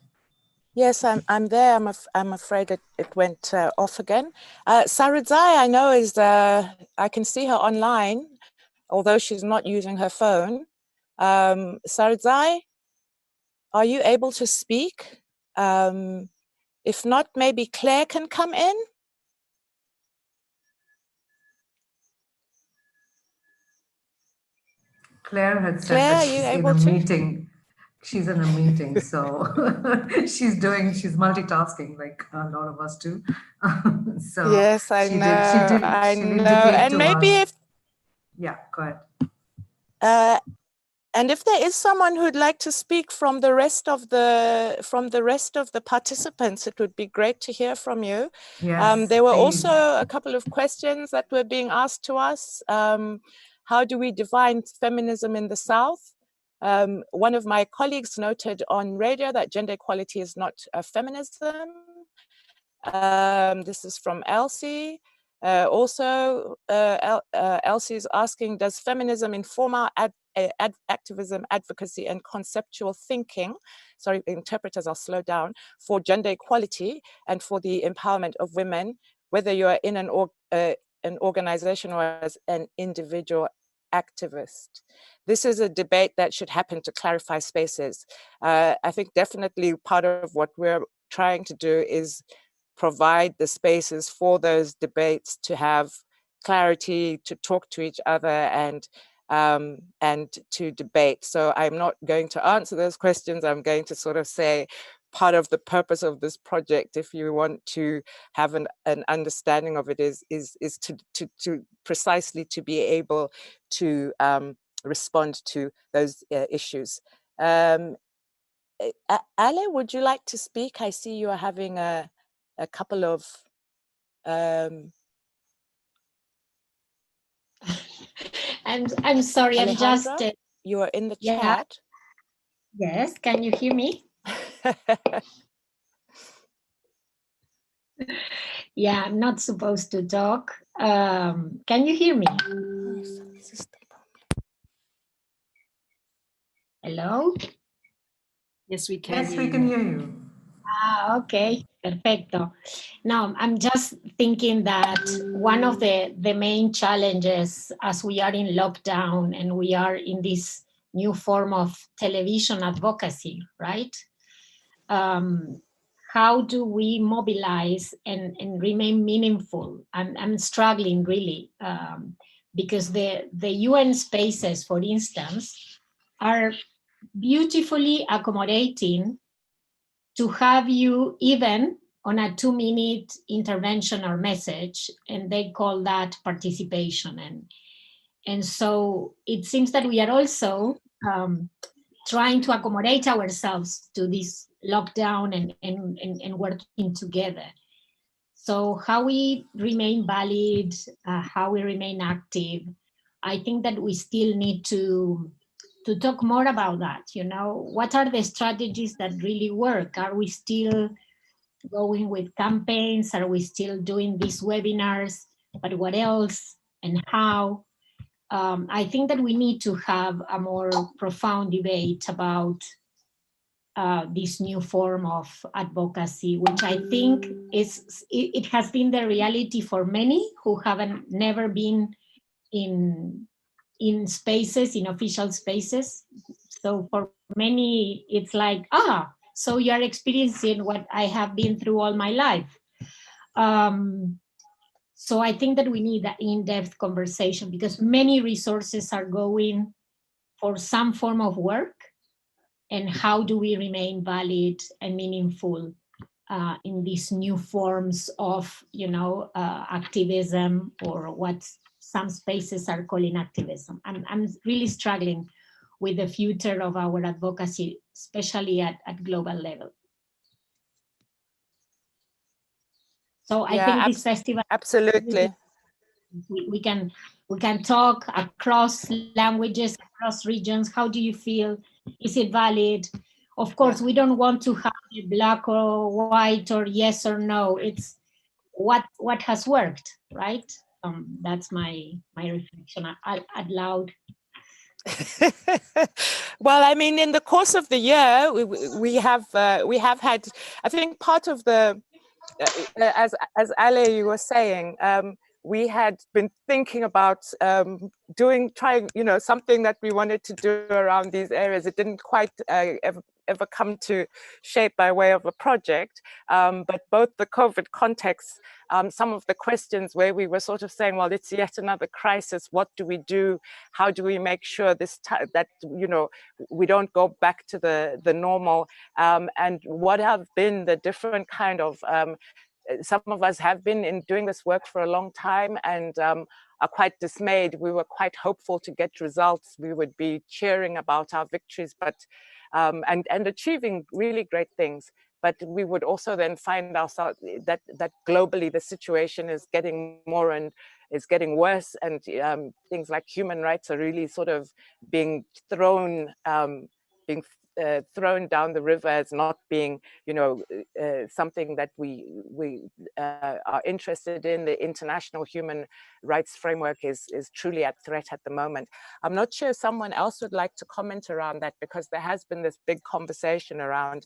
Yes, I'm there. I'm afraid it went off again. Saradzai, I know is I can see her online, although she's not using her phone. Saradzai, are you able to speak? If not, maybe Claire can come in. Claire had said Claire, that are you she's in able a to? meeting. She's in a meeting, so she's multitasking like a lot of us do. So Yes, I she know, I she'll know. indicate And to maybe us. if, Yeah, go ahead. and if there is someone who'd like to speak from the rest of the participants, it would be great to hear from you. Yes, There were please. also a couple of questions that were being asked to us. How do we define feminism in the South? One of my colleagues noted on radio that gender equality is not a feminism. This is from Elsie. Elsie is asking, does feminism inform our activism, advocacy, and conceptual thinking, sorry, interpreters, I'll slow down, for gender equality and for the empowerment of women, whether you are in an organization or as an individual activist? This is a debate that should happen to clarify spaces. I think definitely part of what we're trying to do is provide the spaces for those debates to have clarity, to talk to each other, and to debate. So I'm not going to answer those questions. I'm going to sort of say part of the purpose of this project, if you want to have an understanding of it, is to precisely to be able to respond to those issues. Ale, would you like to speak? I see you are having a couple of I'm sorry, I'm just you are in the chat. Yes, can you hear me? Yeah, I'm not supposed to talk. Can you hear me? Hello? Yes, we can. Yes, we can hear you. Okay, perfecto. No, I'm just thinking that one of the main challenges as we are in lockdown and we are in this new form of television advocacy, right? How do we mobilize and remain meaningful? I'm struggling really because the UN spaces, for instance, are beautifully accommodating to have you even on a 2-minute intervention or message, and they call that participation. And so it seems that we are also trying to accommodate ourselves to this lockdown and working together. So how we remain valid, how we remain active, I think that we still need to talk more about that. You know, what are the strategies that really work? Are we still going with campaigns? Are we still doing these webinars? But what else and how? I think that we need to have a more profound debate about this new form of advocacy, which I think it has been the reality for many who haven't never been in spaces, in official spaces. So for many, it's like, so you are experiencing what I have been through all my life. So I think that we need an in-depth conversation because many resources are going for some form of work, and how do we remain valid and meaningful in these new forms of, activism, or what some spaces are calling activism. I'm really struggling with the future of our advocacy, especially at global level. So I think this festival, absolutely, we can talk across languages, across regions. How do you feel? Is it valid? Of course, we don't want to have a black or white or yes or no. It's what has worked, right? That's my reflection out loud. Well, I mean, in the course of the year, we have had, I think, part of the as Ale, you were saying, we had been thinking about trying, something that we wanted to do around these areas. It didn't quite ever come to shape by way of a project, but both the COVID context, some of the questions where we were sort of saying, well, it's yet another crisis. What do we do? How do we make sure that we don't go back to the normal? And what have been the different kind of some of us have been doing this work for a long time and are quite dismayed. We were quite hopeful to get results. We would be cheering about our victories, but and achieving really great things. But we would also then find ourselves that globally the situation is getting getting worse, and things like human rights are really sort of being thrown down the river as not being, something that we are interested in. The international human rights framework is truly at threat at the moment. I'm not sure someone else would like to comment around that, because there has been this big conversation around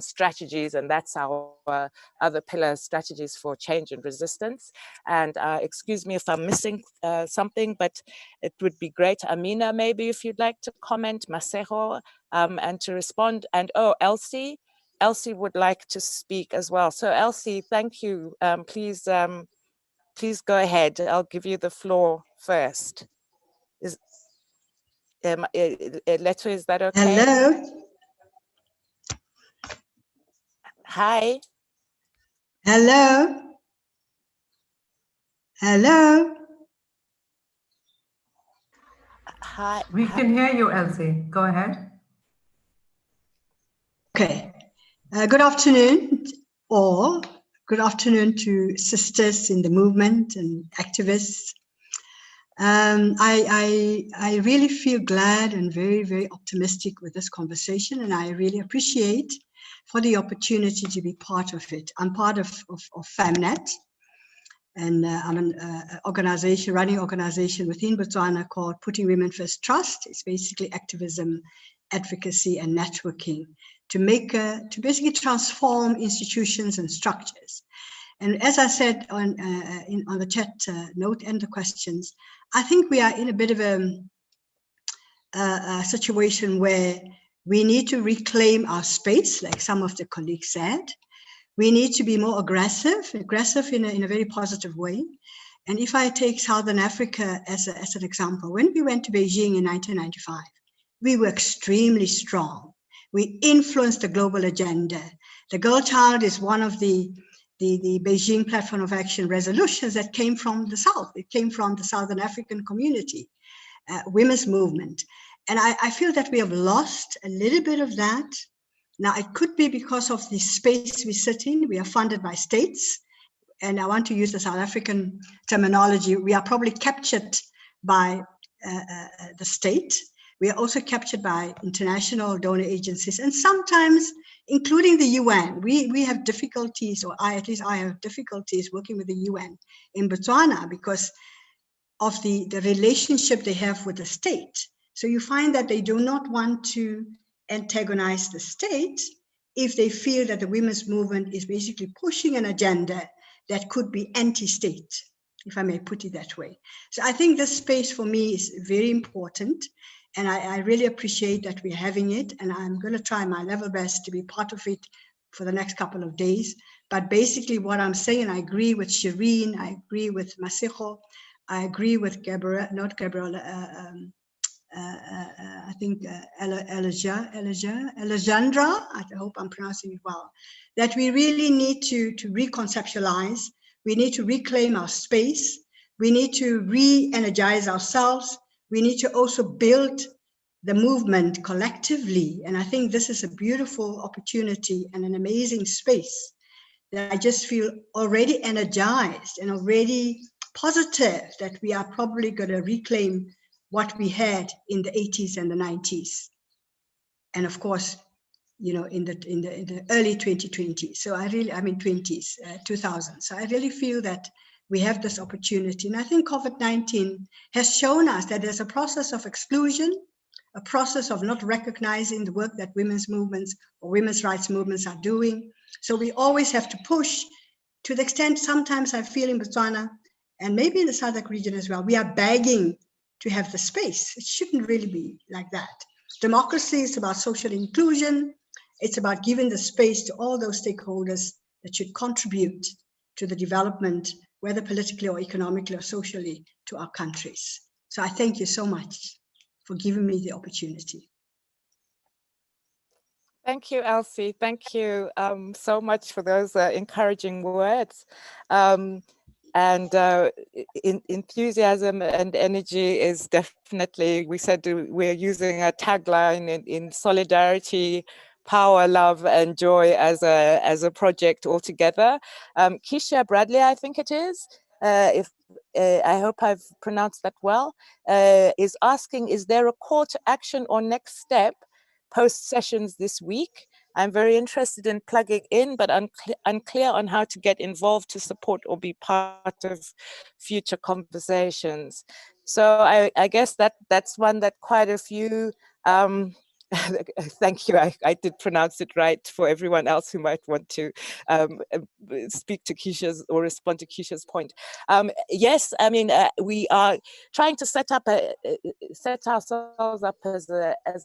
strategies, and that's our other pillar, strategies for change and resistance. And excuse me if I'm missing something, but it would be great. Amina, maybe if you'd like to comment, Masejo, and to respond. And Elsie would like to speak as well. So Elsie, thank you. Please go ahead. I'll give you the floor first. Leto, is that okay? Hello. Hi. Hello. Hello. Hi. We can hear you, Elsie. Go ahead. Okay. Good afternoon, all. Good afternoon to sisters in the movement and activists. I really feel glad and very, very optimistic with this conversation, and I really appreciate for the opportunity to be part of it. I'm part of FemNet, and I'm an running organization within Botswana called Putting Women First Trust. It's basically activism, advocacy, and networking to basically transform institutions and structures. And as I said on the chat note and the questions, I think we are in a bit of a situation where we need to reclaim our space, like some of the colleagues said. We need to be more aggressive in a very positive way. And if I take Southern Africa as an example, when we went to Beijing in 1995, we were extremely strong. We influenced the global agenda. The Girl Child is one of the Beijing Platform of Action resolutions that came from the South. It came from the Southern African community, women's movement. And I feel that we have lost a little bit of that. Now, it could be because of the space we sit in. We are funded by states. And I want to use the South African terminology. We are probably captured by the state. We are also captured by international donor agencies, and sometimes including the UN. We have difficulties, or at least I have difficulties working with the UN in Botswana because of the relationship they have with the state. So you find that they do not want to antagonize the state if they feel that the women's movement is basically pushing an agenda that could be anti-state, if I may put it that way. So I think this space for me is very important. And I really appreciate that we're having it, and I'm going to try my level best to be part of it for the next couple of days. But basically what I'm saying, I agree with Shireen, I agree with Masejo, I agree with Gabrielle, not Gabrielle, I think Alejandra, I hope I'm pronouncing it well, that we really need to reconceptualize, we need to reclaim our space, we need to re-energize ourselves. We need to also build the movement collectively. And I think this is a beautiful opportunity and an amazing space that I just feel already energized and already positive that we are probably going to reclaim what we had in the 80s and the 90s. And of course, in the early 2020s. So 2000s. So I really feel that we have this opportunity. And I think COVID-19 has shown us that there's a process of exclusion, a process of not recognizing the work that women's movements or women's rights movements are doing. So we always have to push to the extent sometimes I feel in Botswana, and maybe in the SADC region as well, we are begging to have the space. It shouldn't really be like that. Democracy is about social inclusion. It's about giving the space to all those stakeholders that should contribute to the development, whether politically or economically or socially, to our countries. So I thank you so much for giving me the opportunity. Thank you, Elsie. Thank you so much for those encouraging words. Enthusiasm and energy is definitely, we said we're using a tagline in solidarity, power, love, and joy as a project altogether. Keisha Bradley, I think it is, I hope I've pronounced that well, is asking, is there a call to action or next step post sessions this week? I'm very interested in plugging in, but unclear on how to get involved to support or be part of future conversations. So I guess that's one that quite a few, thank you, I did pronounce it right for everyone else who might want to speak to Keisha's or respond to Keisha's point. Yes, I mean, we are trying to set ourselves up as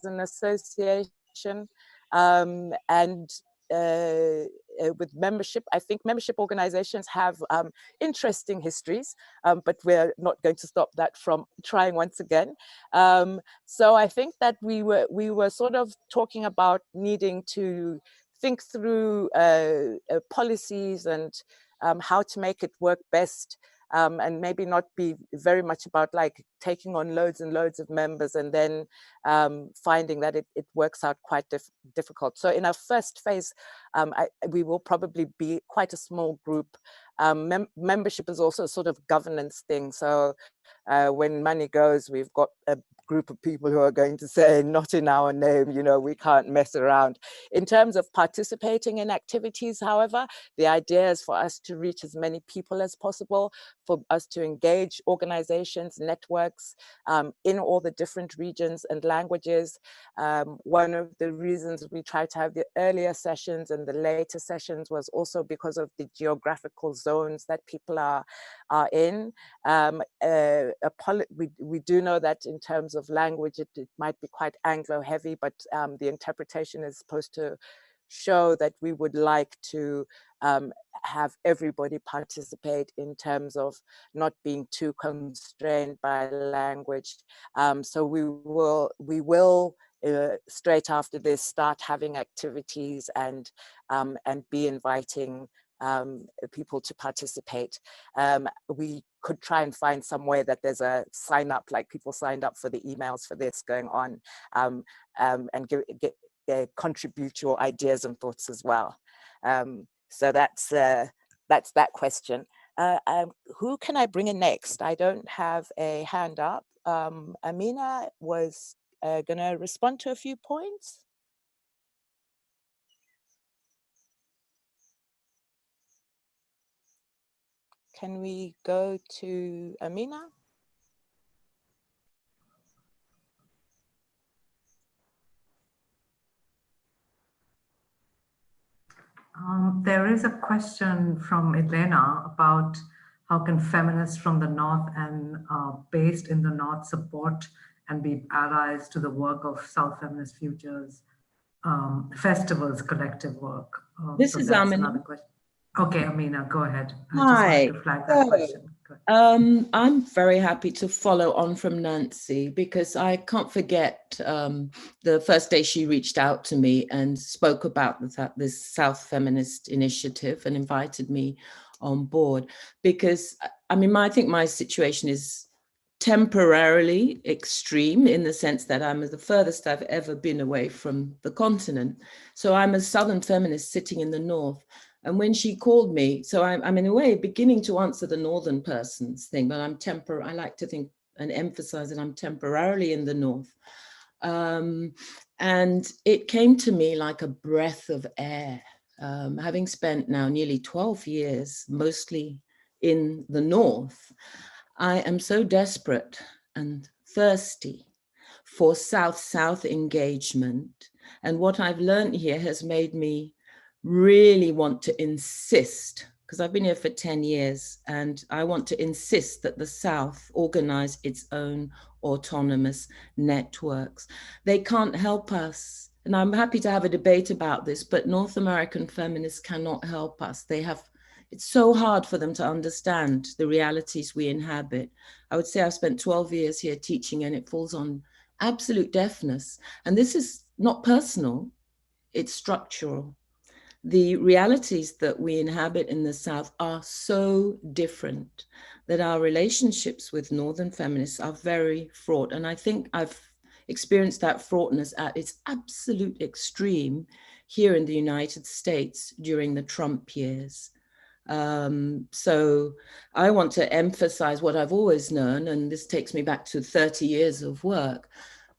an association, and with membership. I think membership organizations have interesting histories, but we're not going to stop that from trying once again. So I think that we were sort of talking about needing to think through policies and how to make it work best. And maybe not be very much about like taking on loads and loads of members and then finding that it works out quite difficult. So in our first phase, we will probably be quite a small group. Membership is also a sort of governance thing. So when money goes, we've got a group of people who are going to say, not in our name, you know, we can't mess around. In terms of participating in activities, however, the idea is for us to reach as many people as possible, for us to engage organizations, networks in all the different regions and languages. One of the reasons we try to have the earlier sessions and the later sessions was also because of the geographical zones that people are in. We do know that in terms of language, it might be quite Anglo heavy, but the interpretation is supposed to show that we would like to have everybody participate in terms of not being too constrained by language. So we will straight after this start having activities and be inviting people to participate. We could try and find some way that there's a sign up, like people signed up for the emails for this going on, and contribute your ideas and thoughts as well. So that's that question. Who can I bring in next? I don't have a hand up. Amina was gonna respond to a few points. Can we go to Amina? There is a question from Elena about how can feminists from the North and based in the North support and be allies to the work of South Feminist Futures Festival's collective work. This is Amina. Okay, Amina, go ahead. Hi. I just wanted to flag that question. I'm very happy to follow on from Nancy because I can't forget the first day she reached out to me and spoke about this South Feminist initiative and invited me on board because, I mean, I think my situation is temporarily extreme in the sense that I'm the furthest I've ever been away from the continent. So I'm a Southern feminist sitting in the North. And when she called me, so I'm in a way beginning to answer the Northern person's thing, but I like to think and emphasize that I'm temporarily in the North. And it came to me like a breath of air, having spent now nearly 12 years, mostly in the North. I am so desperate and thirsty for South-South engagement. And what I've learned here has made me really want to insist because I've been here for 10 years, and I want to insist that the South organize its own autonomous networks. They can't help us, and I'm happy to have a debate about this, but North American feminists cannot help us. It's so hard for them to understand the realities we inhabit. I would say I've spent 12 years here teaching, and it falls on absolute deafness. And this is not personal, it's structural. The realities that we inhabit in the South are so different that our relationships with Northern feminists are very fraught. And I think I've experienced that fraughtness at its absolute extreme here in the United States during the Trump years. So I want to emphasize what I've always known, and this takes me back to 30 years of work,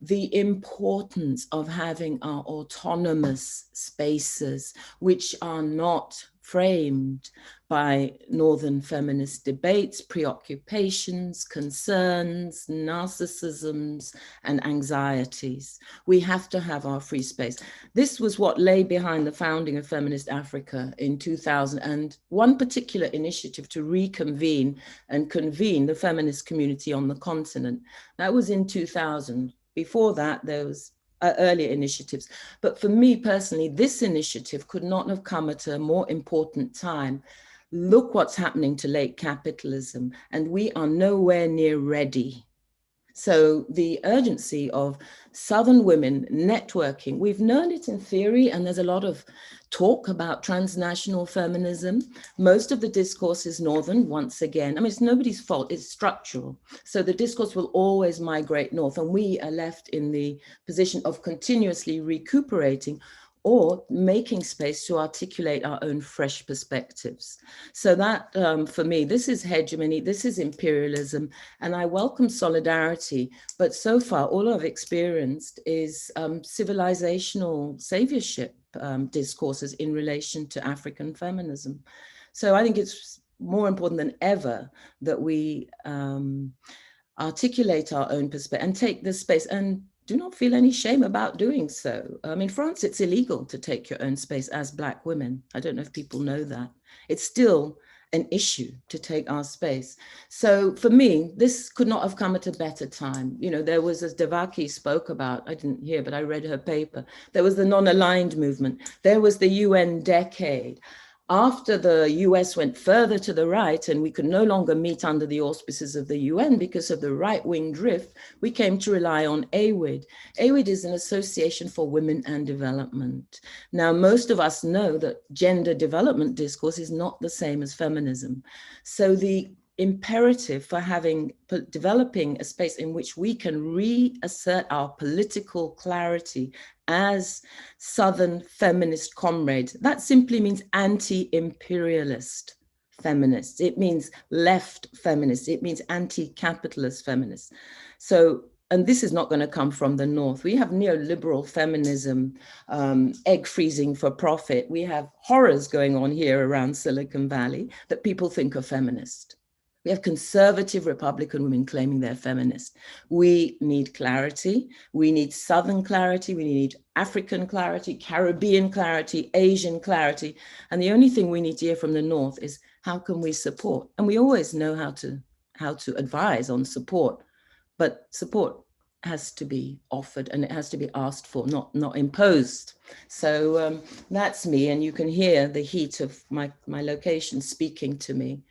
the importance of having our autonomous spaces, which are not framed by Northern feminist debates, preoccupations, concerns, narcissisms, and anxieties. We have to have our free space. This was what lay behind the founding of Feminist Africa in 2000, and one particular initiative to reconvene and convene the feminist community on the continent. That was in 2000. Before that, there was earlier initiatives. But for me personally, this initiative could not have come at a more important time. Look what's happening to late capitalism, and we are nowhere near ready. So the urgency of Southern women networking, we've known it in theory, and there's a lot of talk about transnational feminism. Most of the discourse is Northern, once again. I mean, it's nobody's fault, it's structural. So the discourse will always migrate north, and we are left in the position of continuously recuperating or making space to articulate our own fresh perspectives. So that, for me, this is hegemony, this is imperialism, and I welcome solidarity, but so far all I've experienced is civilizational saviorship discourses in relation to African feminism. So I think it's more important than ever that we articulate our own perspective and take this space, and do not feel any shame about doing so. In France, it's illegal to take your own space as Black women. I don't know if people know that. It's still an issue to take our space. So for me, this could not have come at a better time. You know, there was, as Devaki spoke about, I didn't hear, but I read her paper, there was the non-aligned movement. There was the UN decade. After the US went further to the right and we could no longer meet under the auspices of the UN because of the right-wing drift, we came to rely on AWID. AWID is an association for women and development. Now, most of us know that gender development discourse is not the same as feminism. So the imperative for developing a space in which we can reassert our political clarity as Southern feminist comrades. That simply means anti-imperialist feminists. It means left feminists. It means anti-capitalist feminists. So, and this is not going to come from the North. We have neoliberal feminism, egg freezing for profit. We have horrors going on here around Silicon Valley that people think are feminist. We have conservative Republican women claiming they're feminist. We need clarity. We need Southern clarity. We need African clarity, Caribbean clarity, Asian clarity. And the only thing we need to hear from the North is how can we support? And we always know how to advise on support, but support has to be offered and it has to be asked for, not imposed. So that's me, and you can hear the heat of my location speaking to me.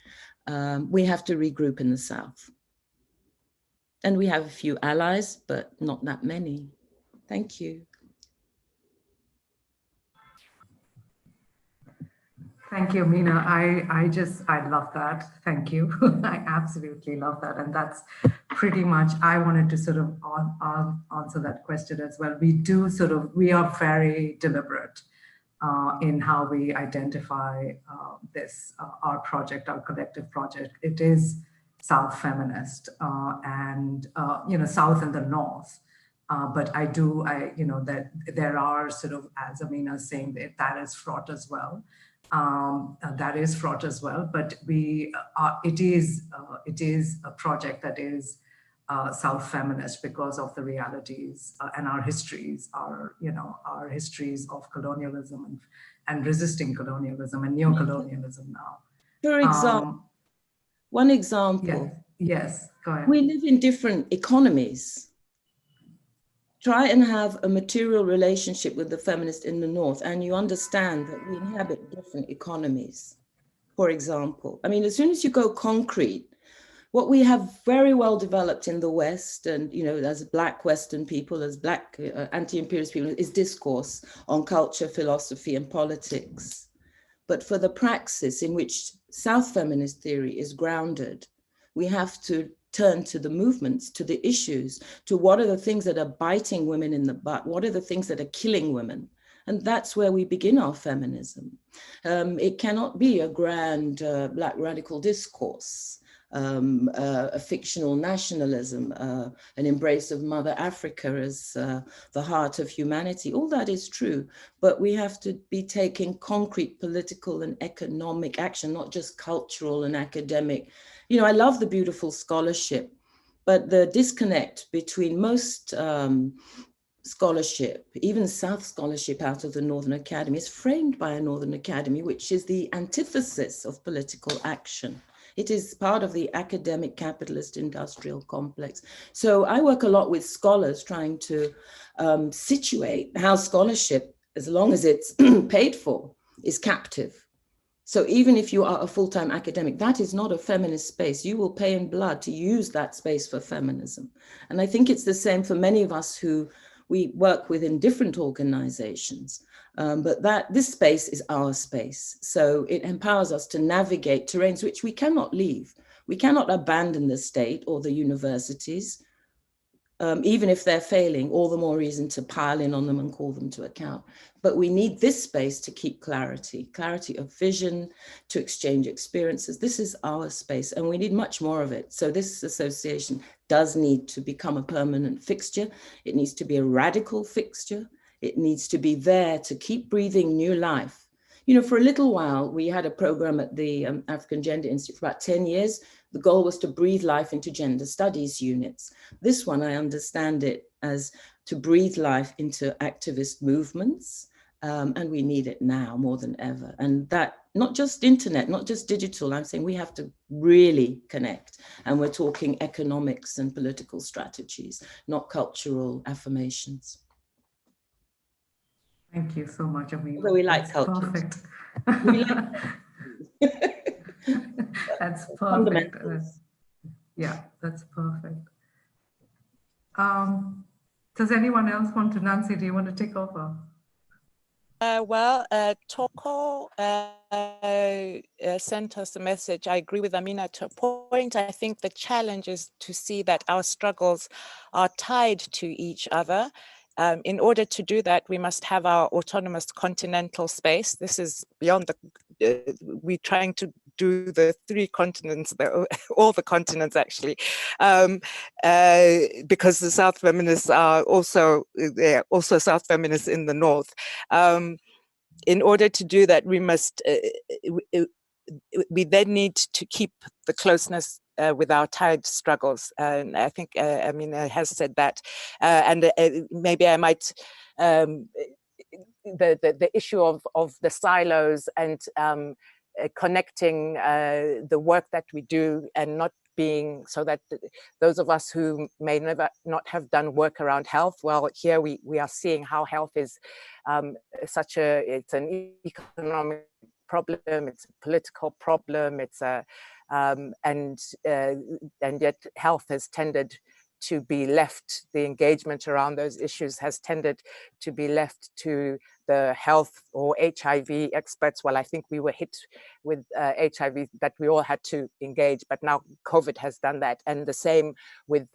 We have to regroup in the South. And we have a few allies, but not that many. Thank you. Thank you, Mina. I love that. Thank you. I absolutely love that. And that's pretty much, I wanted to sort of answer that question as well. We are very deliberate in how we identify this, our project, our collective project. It is South feminist and, South and the North. But that there are sort of, as Amina is saying, that is fraught as well. But it is a project that is South feminist because of the realities and our histories, our histories of colonialism and resisting colonialism and neocolonialism now. For example, one example. Yes, go ahead. We live in different economies. Try and have a material relationship with the feminist in the North, and you understand that we inhabit different economies. For example, I mean, as soon as you go concrete, what we have very well developed in the West, and as Black Western people, as Black anti-imperialist people, is discourse on culture, philosophy, and politics. But for the praxis in which South feminist theory is grounded, we have to turn to the movements, to the issues, to what are the things that are biting women in the butt, what are the things that are killing women. And that's where we begin our feminism. It cannot be a grand Black radical discourse, a fictional nationalism, an embrace of Mother Africa as the heart of humanity. All that is true, but we have to be taking concrete political and economic action, not just cultural and academic. I love the beautiful scholarship, but the disconnect between most scholarship, even South scholarship out of the Northern Academy, is framed by a Northern Academy, which is the antithesis of political action. It is part of the academic capitalist industrial complex. So I work a lot with scholars trying to situate how scholarship, as long as it's paid for, is captive. So even if you are a full-time academic, that is not a feminist space. You will pay in blood to use that space for feminism. And I think it's the same for many of us who we work within different organizations, but this space is our space. So it empowers us to navigate terrains which we cannot leave. We cannot abandon the state or the universities, even if they're failing, all the more reason to pile in on them and call them to account. But we need this space to keep clarity of vision, to exchange experiences. This is our space and we need much more of it. So this association does need to become a permanent fixture. It needs to be a radical fixture. It needs to be there to keep breathing new life. For a little while, we had a program at the African Gender Institute for about 10 years. The goal was to breathe life into gender studies units. This one, I understand it as to breathe life into activist movements. And we need it now more than ever. And that, not just internet, not just digital, I'm saying we have to really connect. And we're talking economics and political strategies, not cultural affirmations. Thank you so much, Amina. Although we like culture. Perfect. That's perfect. Fundamentals. Yeah, that's perfect. Does anyone else want to? Nancy, do you want to take over? Toko sent us a message. I agree with Amina to a point. I think the challenge is to see that our struggles are tied to each other. In order to do that, we must have our autonomous continental space. This is beyond we're trying to do the 3 continents, all the continents actually, because the South feminists are also South feminists in the North. In order to do that, we must, we then need to keep the closeness with our tied struggles. And I think Amina has said that. And maybe I might, the issue of the silos and connecting the work that we do and not being so that those of us who may never not have done work around health, well, here we are seeing how health is it's an economic problem, it's a political problem, it's a and yet health has tended to be left, the engagement around those issues has tended to be left to the health or HIV experts. Well, I think we were hit with HIV that we all had to engage, but now COVID has done that. And the same with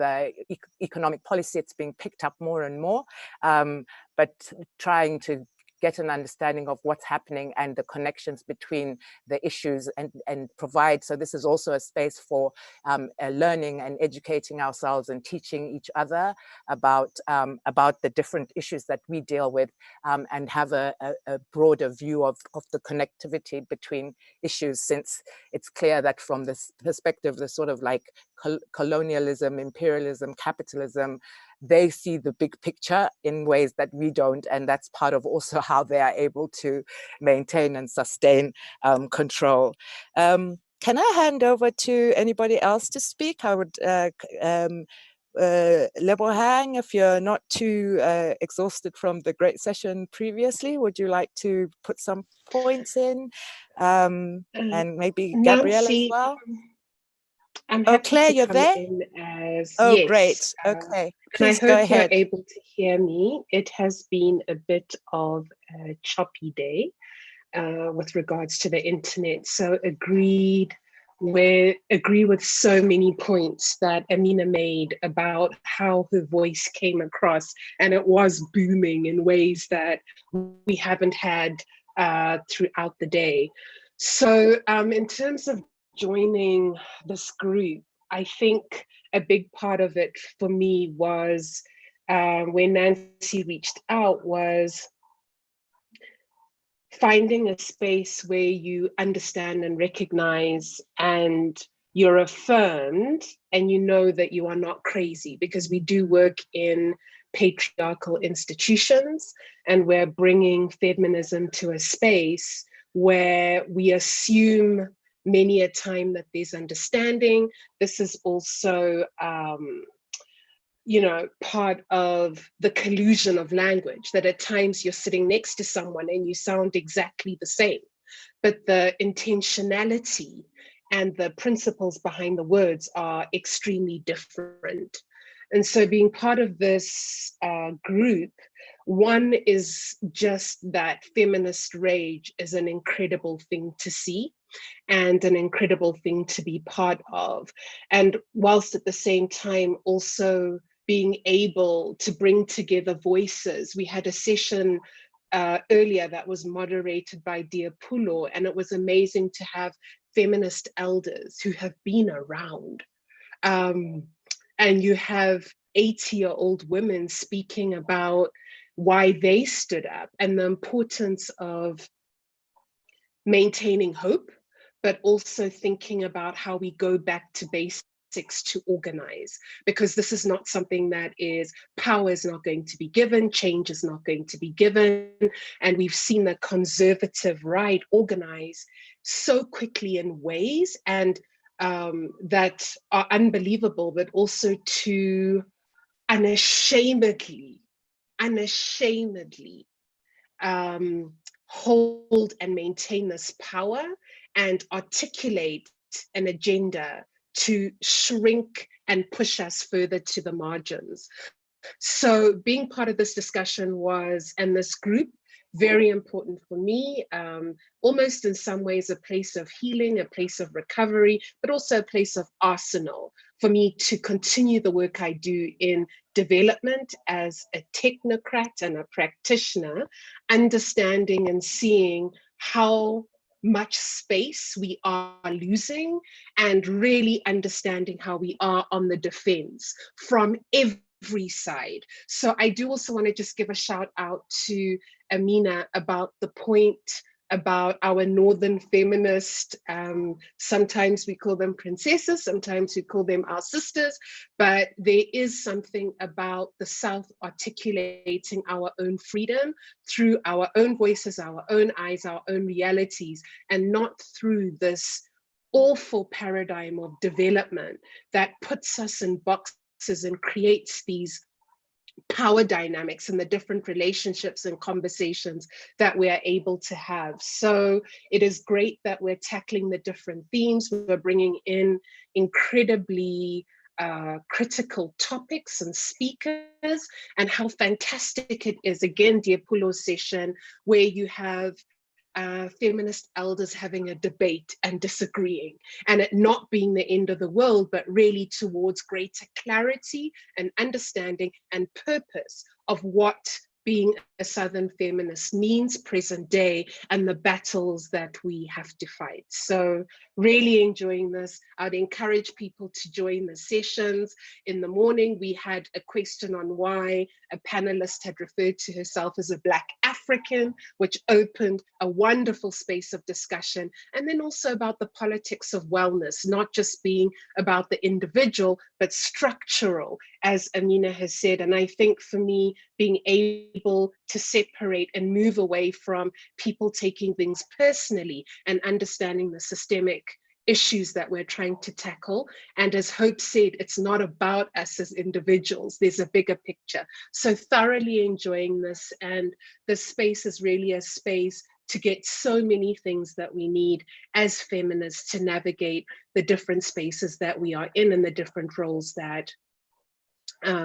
economic policy, it's being picked up more and more, but trying to get an understanding of what's happening and the connections between the issues and provide. So this is also a space for learning and educating ourselves and teaching each other about the different issues that we deal with and have a broader view of the connectivity between issues, since it's clear that from this perspective, the sort of like colonialism, imperialism, capitalism, they see the big picture in ways that we don't, and that's part of also how they are able to maintain and sustain control. Can I hand over to anybody else to speak? I would Lebo Hang, if you're not too exhausted from the great session previously, would you like to put some points in? And maybe Gabrielle as well? I'm happy Claire, to you're come there? in as, Oh, yes, great. Okay, please and I go hope ahead. you're able to hear me. It has been a bit of a choppy day with regards to the internet. So agree with so many points that Amina made about how her voice came across, and it was booming in ways that we haven't had throughout the day. So in terms of joining this group, I think a big part of it for me was when Nancy reached out, was finding a space where you understand and recognize and you're affirmed and you know that you are not crazy, because we do work in patriarchal institutions and we're bringing feminism to a space where we assume many a time that there's understanding. This is also part of the collusion of language, that at times you're sitting next to someone and you sound exactly the same, but the intentionality and the principles behind the words are extremely different. And so being part of this group, one is just that feminist rage is an incredible thing to see and an incredible thing to be part of. And whilst at the same time also being able to bring together voices. We had a session earlier that was moderated by Diapulo, and it was amazing to have feminist elders who have been around. And you have 80-year-old women speaking about why they stood up and the importance of maintaining hope, but also thinking about how we go back to basics to organize, because this is not something that power is not going to be given, change is not going to be given. And we've seen the conservative right organize so quickly in ways and that are unbelievable, but also to unashamedly hold and maintain this power and articulate an agenda to shrink and push us further to the margins. So being part of this discussion and this group, very important for me, almost in some ways a place of healing, a place of recovery, but also a place of arsenal for me to continue the work I do in development as a technocrat and a practitioner, understanding and seeing how much space we are losing and really understanding how we are on the defense from every side. So I do also want to just give a shout out to Amina about the point about our northern feminist, sometimes we call them princesses, sometimes we call them our sisters, but there is something about the South articulating our own freedom through our own voices, our own eyes, our own realities, and not through this awful paradigm of development that puts us in boxes and creates these power dynamics and the different relationships and conversations that we are able to have. So it is great that we're tackling the different themes. We're bringing in incredibly critical topics and speakers, and how fantastic it is, again, Diapulo's session, where you have feminist elders having a debate and disagreeing, and it not being the end of the world, but really towards greater clarity and understanding and purpose of what being a a Southern feminist means present day and the battles that we have to fight. So really enjoying this. I'd encourage people to join the sessions. In the morning, we had a question on why a panelist had referred to herself as a Black African, which opened a wonderful space of discussion. And then also about the politics of wellness, not just being about the individual, but structural, as Amina has said. And I think for me, being able to separate and move away from people taking things personally and understanding the systemic issues that we're trying to tackle. And as Hope said, it's not about us as individuals, there's a bigger picture. So thoroughly enjoying this, and the space is really a space to get so many things that we need as feminists to navigate the different spaces that we are in and the different roles that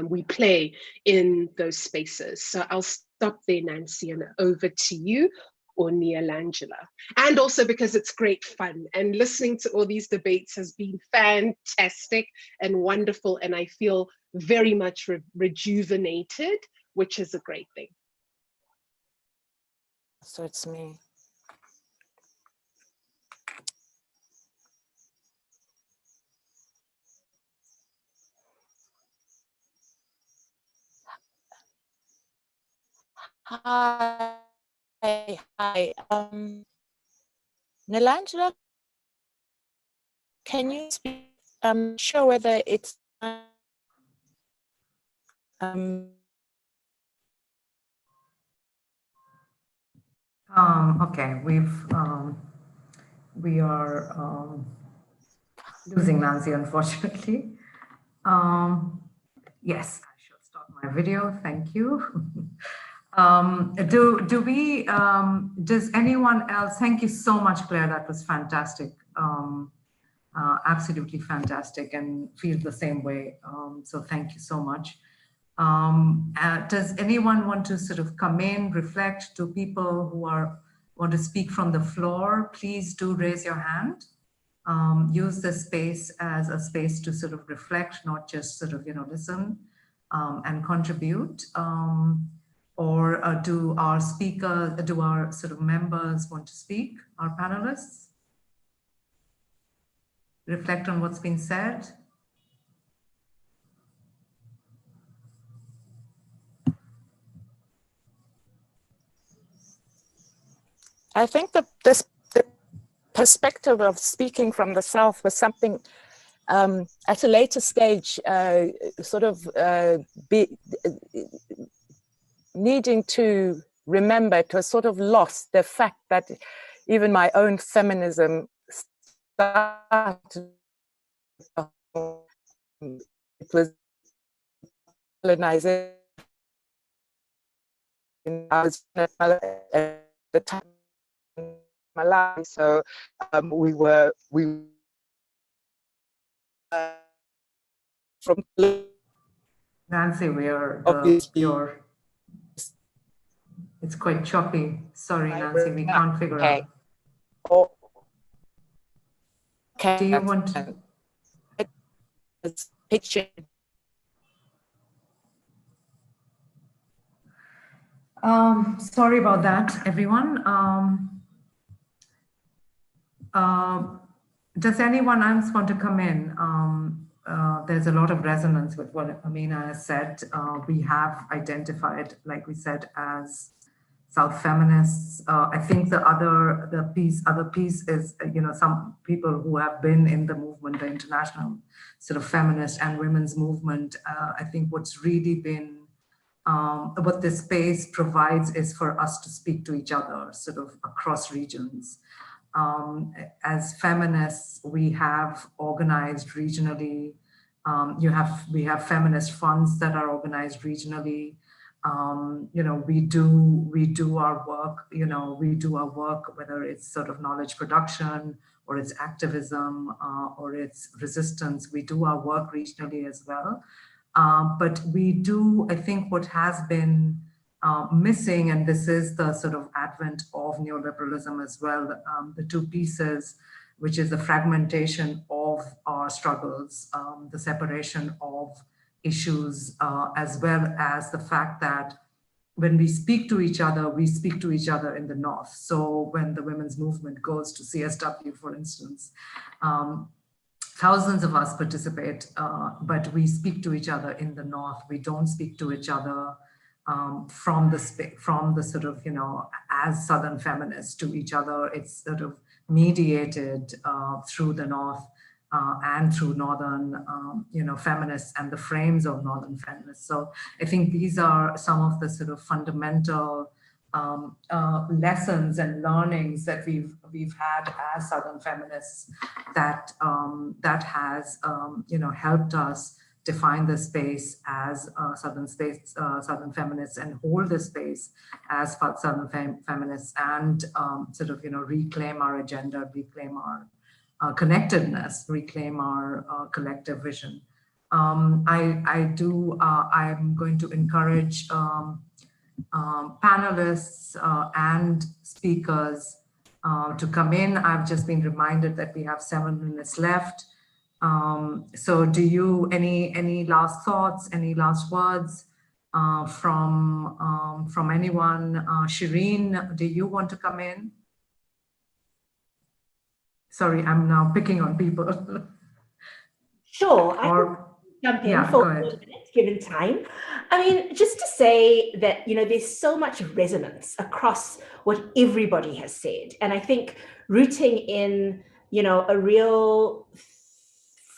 we play in those spaces. So I'll stop there, Nancy, and over to you, or Neelangela. And also because it's great fun, and listening to all these debates has been fantastic and wonderful, and I feel very much rejuvenated, which is a great thing. So it's me. Hi. Neelangela, can you speak? I'm sure whether it's Okay, we are losing Nancy, unfortunately. Yes, I should start my video. Thank you. Does anyone else? Thank you so much, Claire. That was fantastic. Absolutely fantastic, and feel the same way. So thank you so much. Does anyone want to sort of come in, reflect? To people who want to speak from the floor, please do raise your hand. Use this space as a space to sort of reflect, not just sort of, listen and contribute. Or do our sort of members want to speak, our panelists? Reflect on what's been said. I think the perspective of speaking from the South was something at a later stage, needing to remember. It was sort of lost, the fact that even my own feminism started, it was colonization. I was at the time in my life, so we from Nancy, we are it's quite choppy. Sorry, Nancy, we can't figure out. Okay. Do you want to? Picture. Sorry about that, everyone. Does anyone else want to come in? There's a lot of resonance with what Amina has said. We have identified, like we said, as South feminists. I think the other piece is, some people who have been in the movement, the international sort of feminist and women's movement. I think what's really been, what this space provides is for us to speak to each other, sort of across regions. As feminists, we have organized regionally. We have feminist funds that are organized regionally. We do our work, whether it's sort of knowledge production or it's activism or it's resistance. We do our work regionally as well. But we do, I think what has been missing, and this is the sort of advent of neoliberalism as well, the two pieces, which is the fragmentation of our struggles, the separation of issues, as well as the fact that when we speak to each other in the North. So when the women's movement goes to CSW, for instance, thousands of us participate, but we speak to each other in the North. We don't speak to each other from the sort of, you know, as Southern feminists to each other. It's sort of mediated through the North and through Northern, you know, feminists and the frames of Northern feminists. So I think these are some of the sort of fundamental lessons and learnings that we've had as Southern feminists that that has you know, helped us define the space as Southern feminists, and hold the space as Southern feminists, and sort of, you know, reclaim our agenda, reclaim our connectedness, reclaim our collective vision. I'm going to encourage panelists and speakers to come in. I've just been reminded that we have 7 minutes left. So do you, any last thoughts, any last words from anyone? Shireen, do you want to come in? Sorry, I'm now picking on people. Sure, I can jump in for a minute, given time. I mean, just to say that, you know, there's so much resonance across what everybody has said. And I think rooting in, you know, a real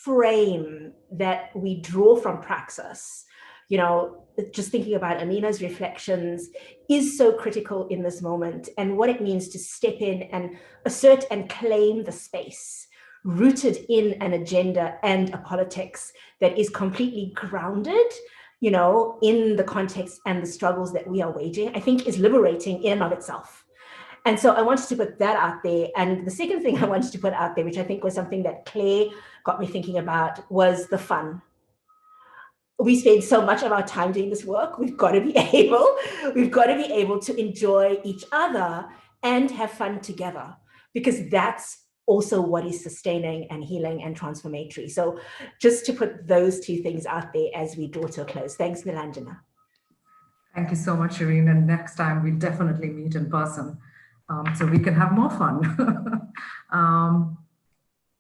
frame that we draw from praxis, you know, just thinking about Amina's reflections is so critical in this moment, and what it means to step in and assert and claim the space rooted in an agenda and a politics that is completely grounded, you know, in the context and the struggles that we are waging, I think is liberating in and of itself. And so I wanted to put that out there. And the second thing I wanted to put out there, which I think was something that Claire got me thinking about, was the fun. We spend so much of our time doing this work. We've got to be able to enjoy each other and have fun together, because that's also what is sustaining and healing and transformatory. So just to put those two things out there as we draw to a close. Thanks, Nilanjana. Thank you so much, Shireen. And next time we'll definitely meet in person so we can have more fun.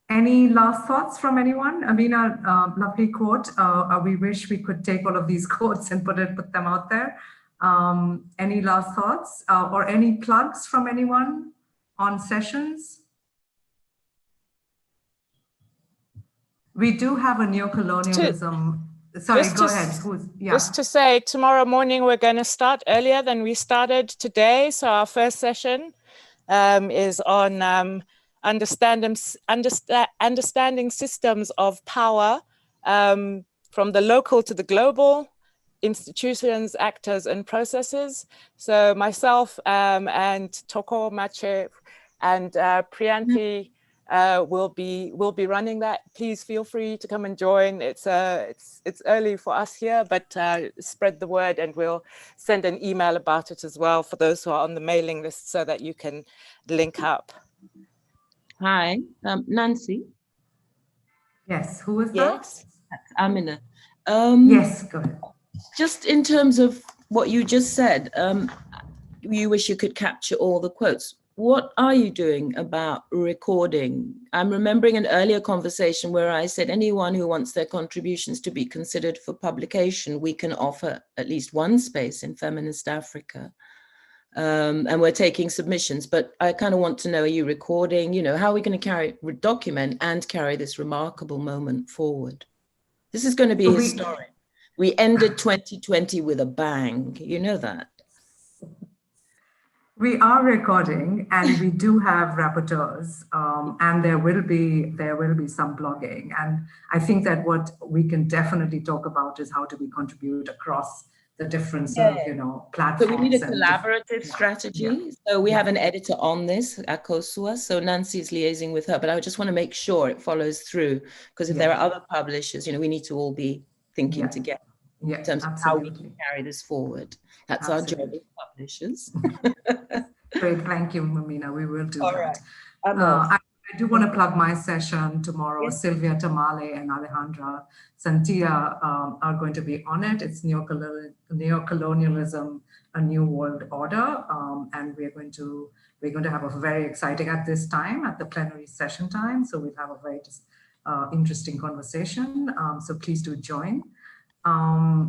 Any last thoughts from anyone? Amina, lovely quote. We wish we could take all of these quotes and put them out there. Any last thoughts or any plugs from anyone on sessions? We do have a neocolonialism. Sorry, go ahead. Just to say, tomorrow morning we're going to start earlier than we started today. So our first session is on understanding systems of power from the local to the global, institutions, actors, and processes. So myself and Toko Mache and Priyanti will be running that. Please feel free to come and join. It's early for us here, but spread the word, and we'll send an email about it as well for those who are on the mailing list, so that you can link up. Hi, Nancy. Yes, who is that? Amina. Yes, go ahead. Just in terms of what you just said, you wish you could capture all the quotes. What are you doing about recording? I'm remembering an earlier conversation where I said anyone who wants their contributions to be considered for publication, we can offer at least one space in Feminist Africa. And we're taking submissions, but I kind of want to know, are you recording? You know, how are we going to document and carry this remarkable moment forward? This is going to be historic. We ended 2020 with a bang. You know that. We are recording, and we do have rapporteurs, and there will be some blogging. And I think that what we can definitely talk about is how do we contribute across the different sort of, you know, platforms. So we need a collaborative strategy. Yeah. So we have an editor on this, Akosua. So Nancy is liaising with her, but I just want to make sure it follows through, because if there are other publishers, you know, we need to all be thinking together in terms of how we can carry this forward. That's our job as publishers. Great, thank you, Amina. We will do that. Right. I do want to plug my session tomorrow. Yes. Sylvia Tamale and Alejandra Santia are going to be on it. It's neocolonialism, a new world order, and we're going to have a very exciting at this time, at the plenary session time. So we'll have a very interesting conversation. So please do join. Yeah,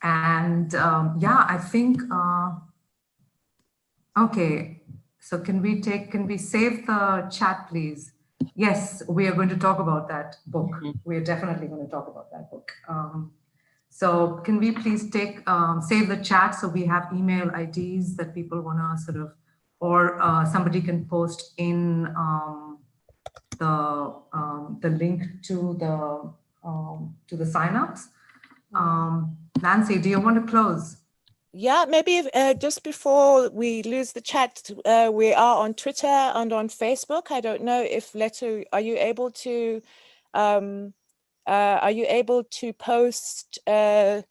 I think. Okay. So can we save the chat, please? Yes, we are going to talk about that book. We are definitely going to talk about that book. So can we please save the chat so we have email IDs that people want to sort of, or somebody can post in the link to the signups. Nancy, do you want to close? Yeah, maybe just before we lose the chat, we are on Twitter and on Facebook. I don't know if Leto, are you able to post the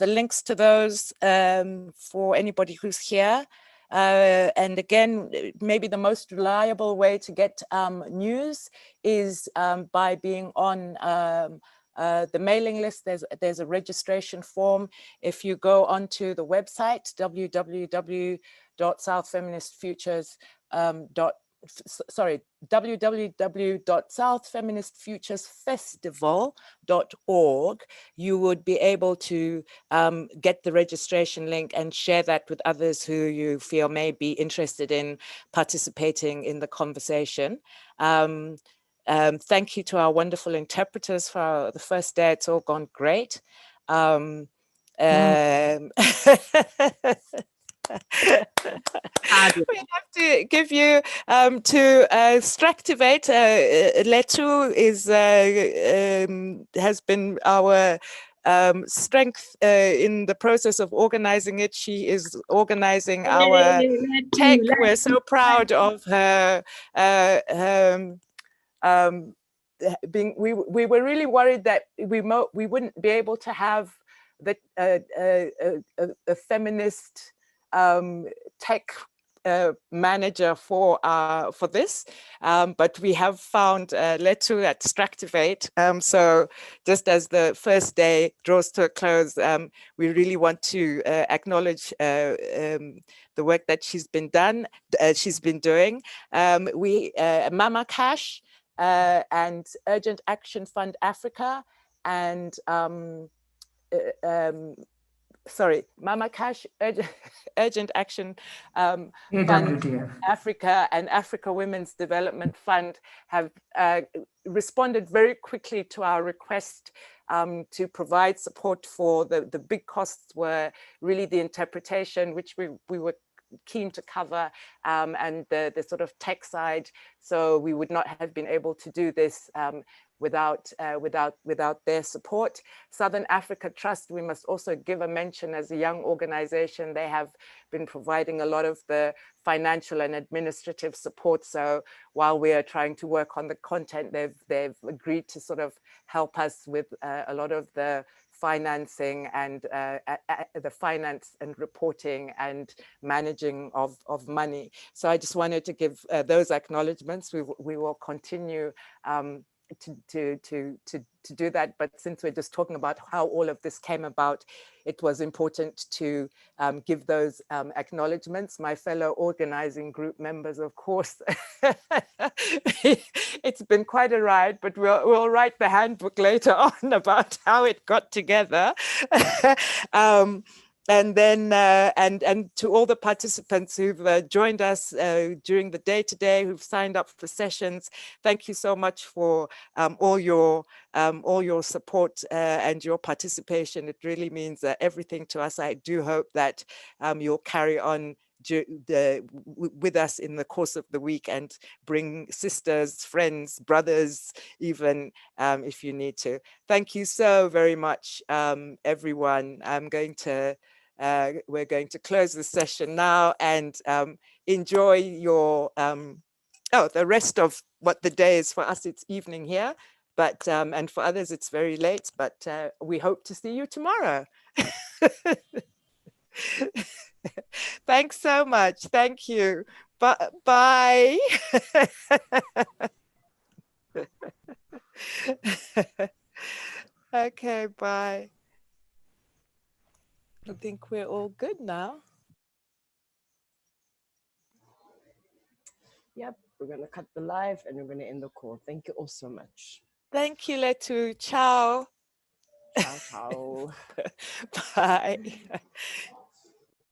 links to those for anybody who's here? And again, maybe the most reliable way to get news is by being on the mailing list. There's a registration form. If you go onto the website, www.southfeministfuturesfestival.org, you would be able to get the registration link and share that with others who you feel may be interested in participating in the conversation. Thank you to our wonderful interpreters for the first day. It's all gone great. We have to give you to Stractivate. Letu has been our strength in the process of organizing it. She is organizing our tech. We're so proud of her. We were really worried that we wouldn't be able to have a feminist tech manager for this, but we have found Letu at Stractivate. So just as the first day draws to a close, we really want to acknowledge the work that she's been doing. Mama Cash and Urgent Action Fund Africa and Mama Cash, Urgent Action Fund Africa and Africa Women's Development Fund have responded very quickly to our request to provide support for the big costs were really the interpretation, which we were keen to cover, and the sort of tech side. So we would not have been able to do this without their support. Southern Africa Trust, we must also give a mention as a young organization. They have been providing a lot of the financial and administrative support. So while we are trying to work on the content, they've agreed to sort of help us with a lot of the financing and the finance and reporting and managing of money. So I just wanted to give those acknowledgements. We will continue to do that, but since we're just talking about how all of this came about, it was important to give those acknowledgements. My fellow organizing group members, of course, it's been quite a ride, but we'll write the handbook later on about how it got together. And then, and to all the participants who've joined us during the day today, who've signed up for sessions, thank you so much for all your support and your participation. It really means everything to us. I do hope that you'll carry on with us in the course of the week and bring sisters, friends, brothers, even if you need to. Thank you so very much, everyone. We're going to close the session now and enjoy your the rest of what the day is. For us, it's evening here, but and for others it's very late, but we hope to see you tomorrow. Thanks so much. Thank you. Bye. Okay, bye. I think we're all good now. Yep, we're going to cut the live and we're going to end the call. Thank you all so much. Thank you, Letu. Ciao. Ciao, ciao. Bye.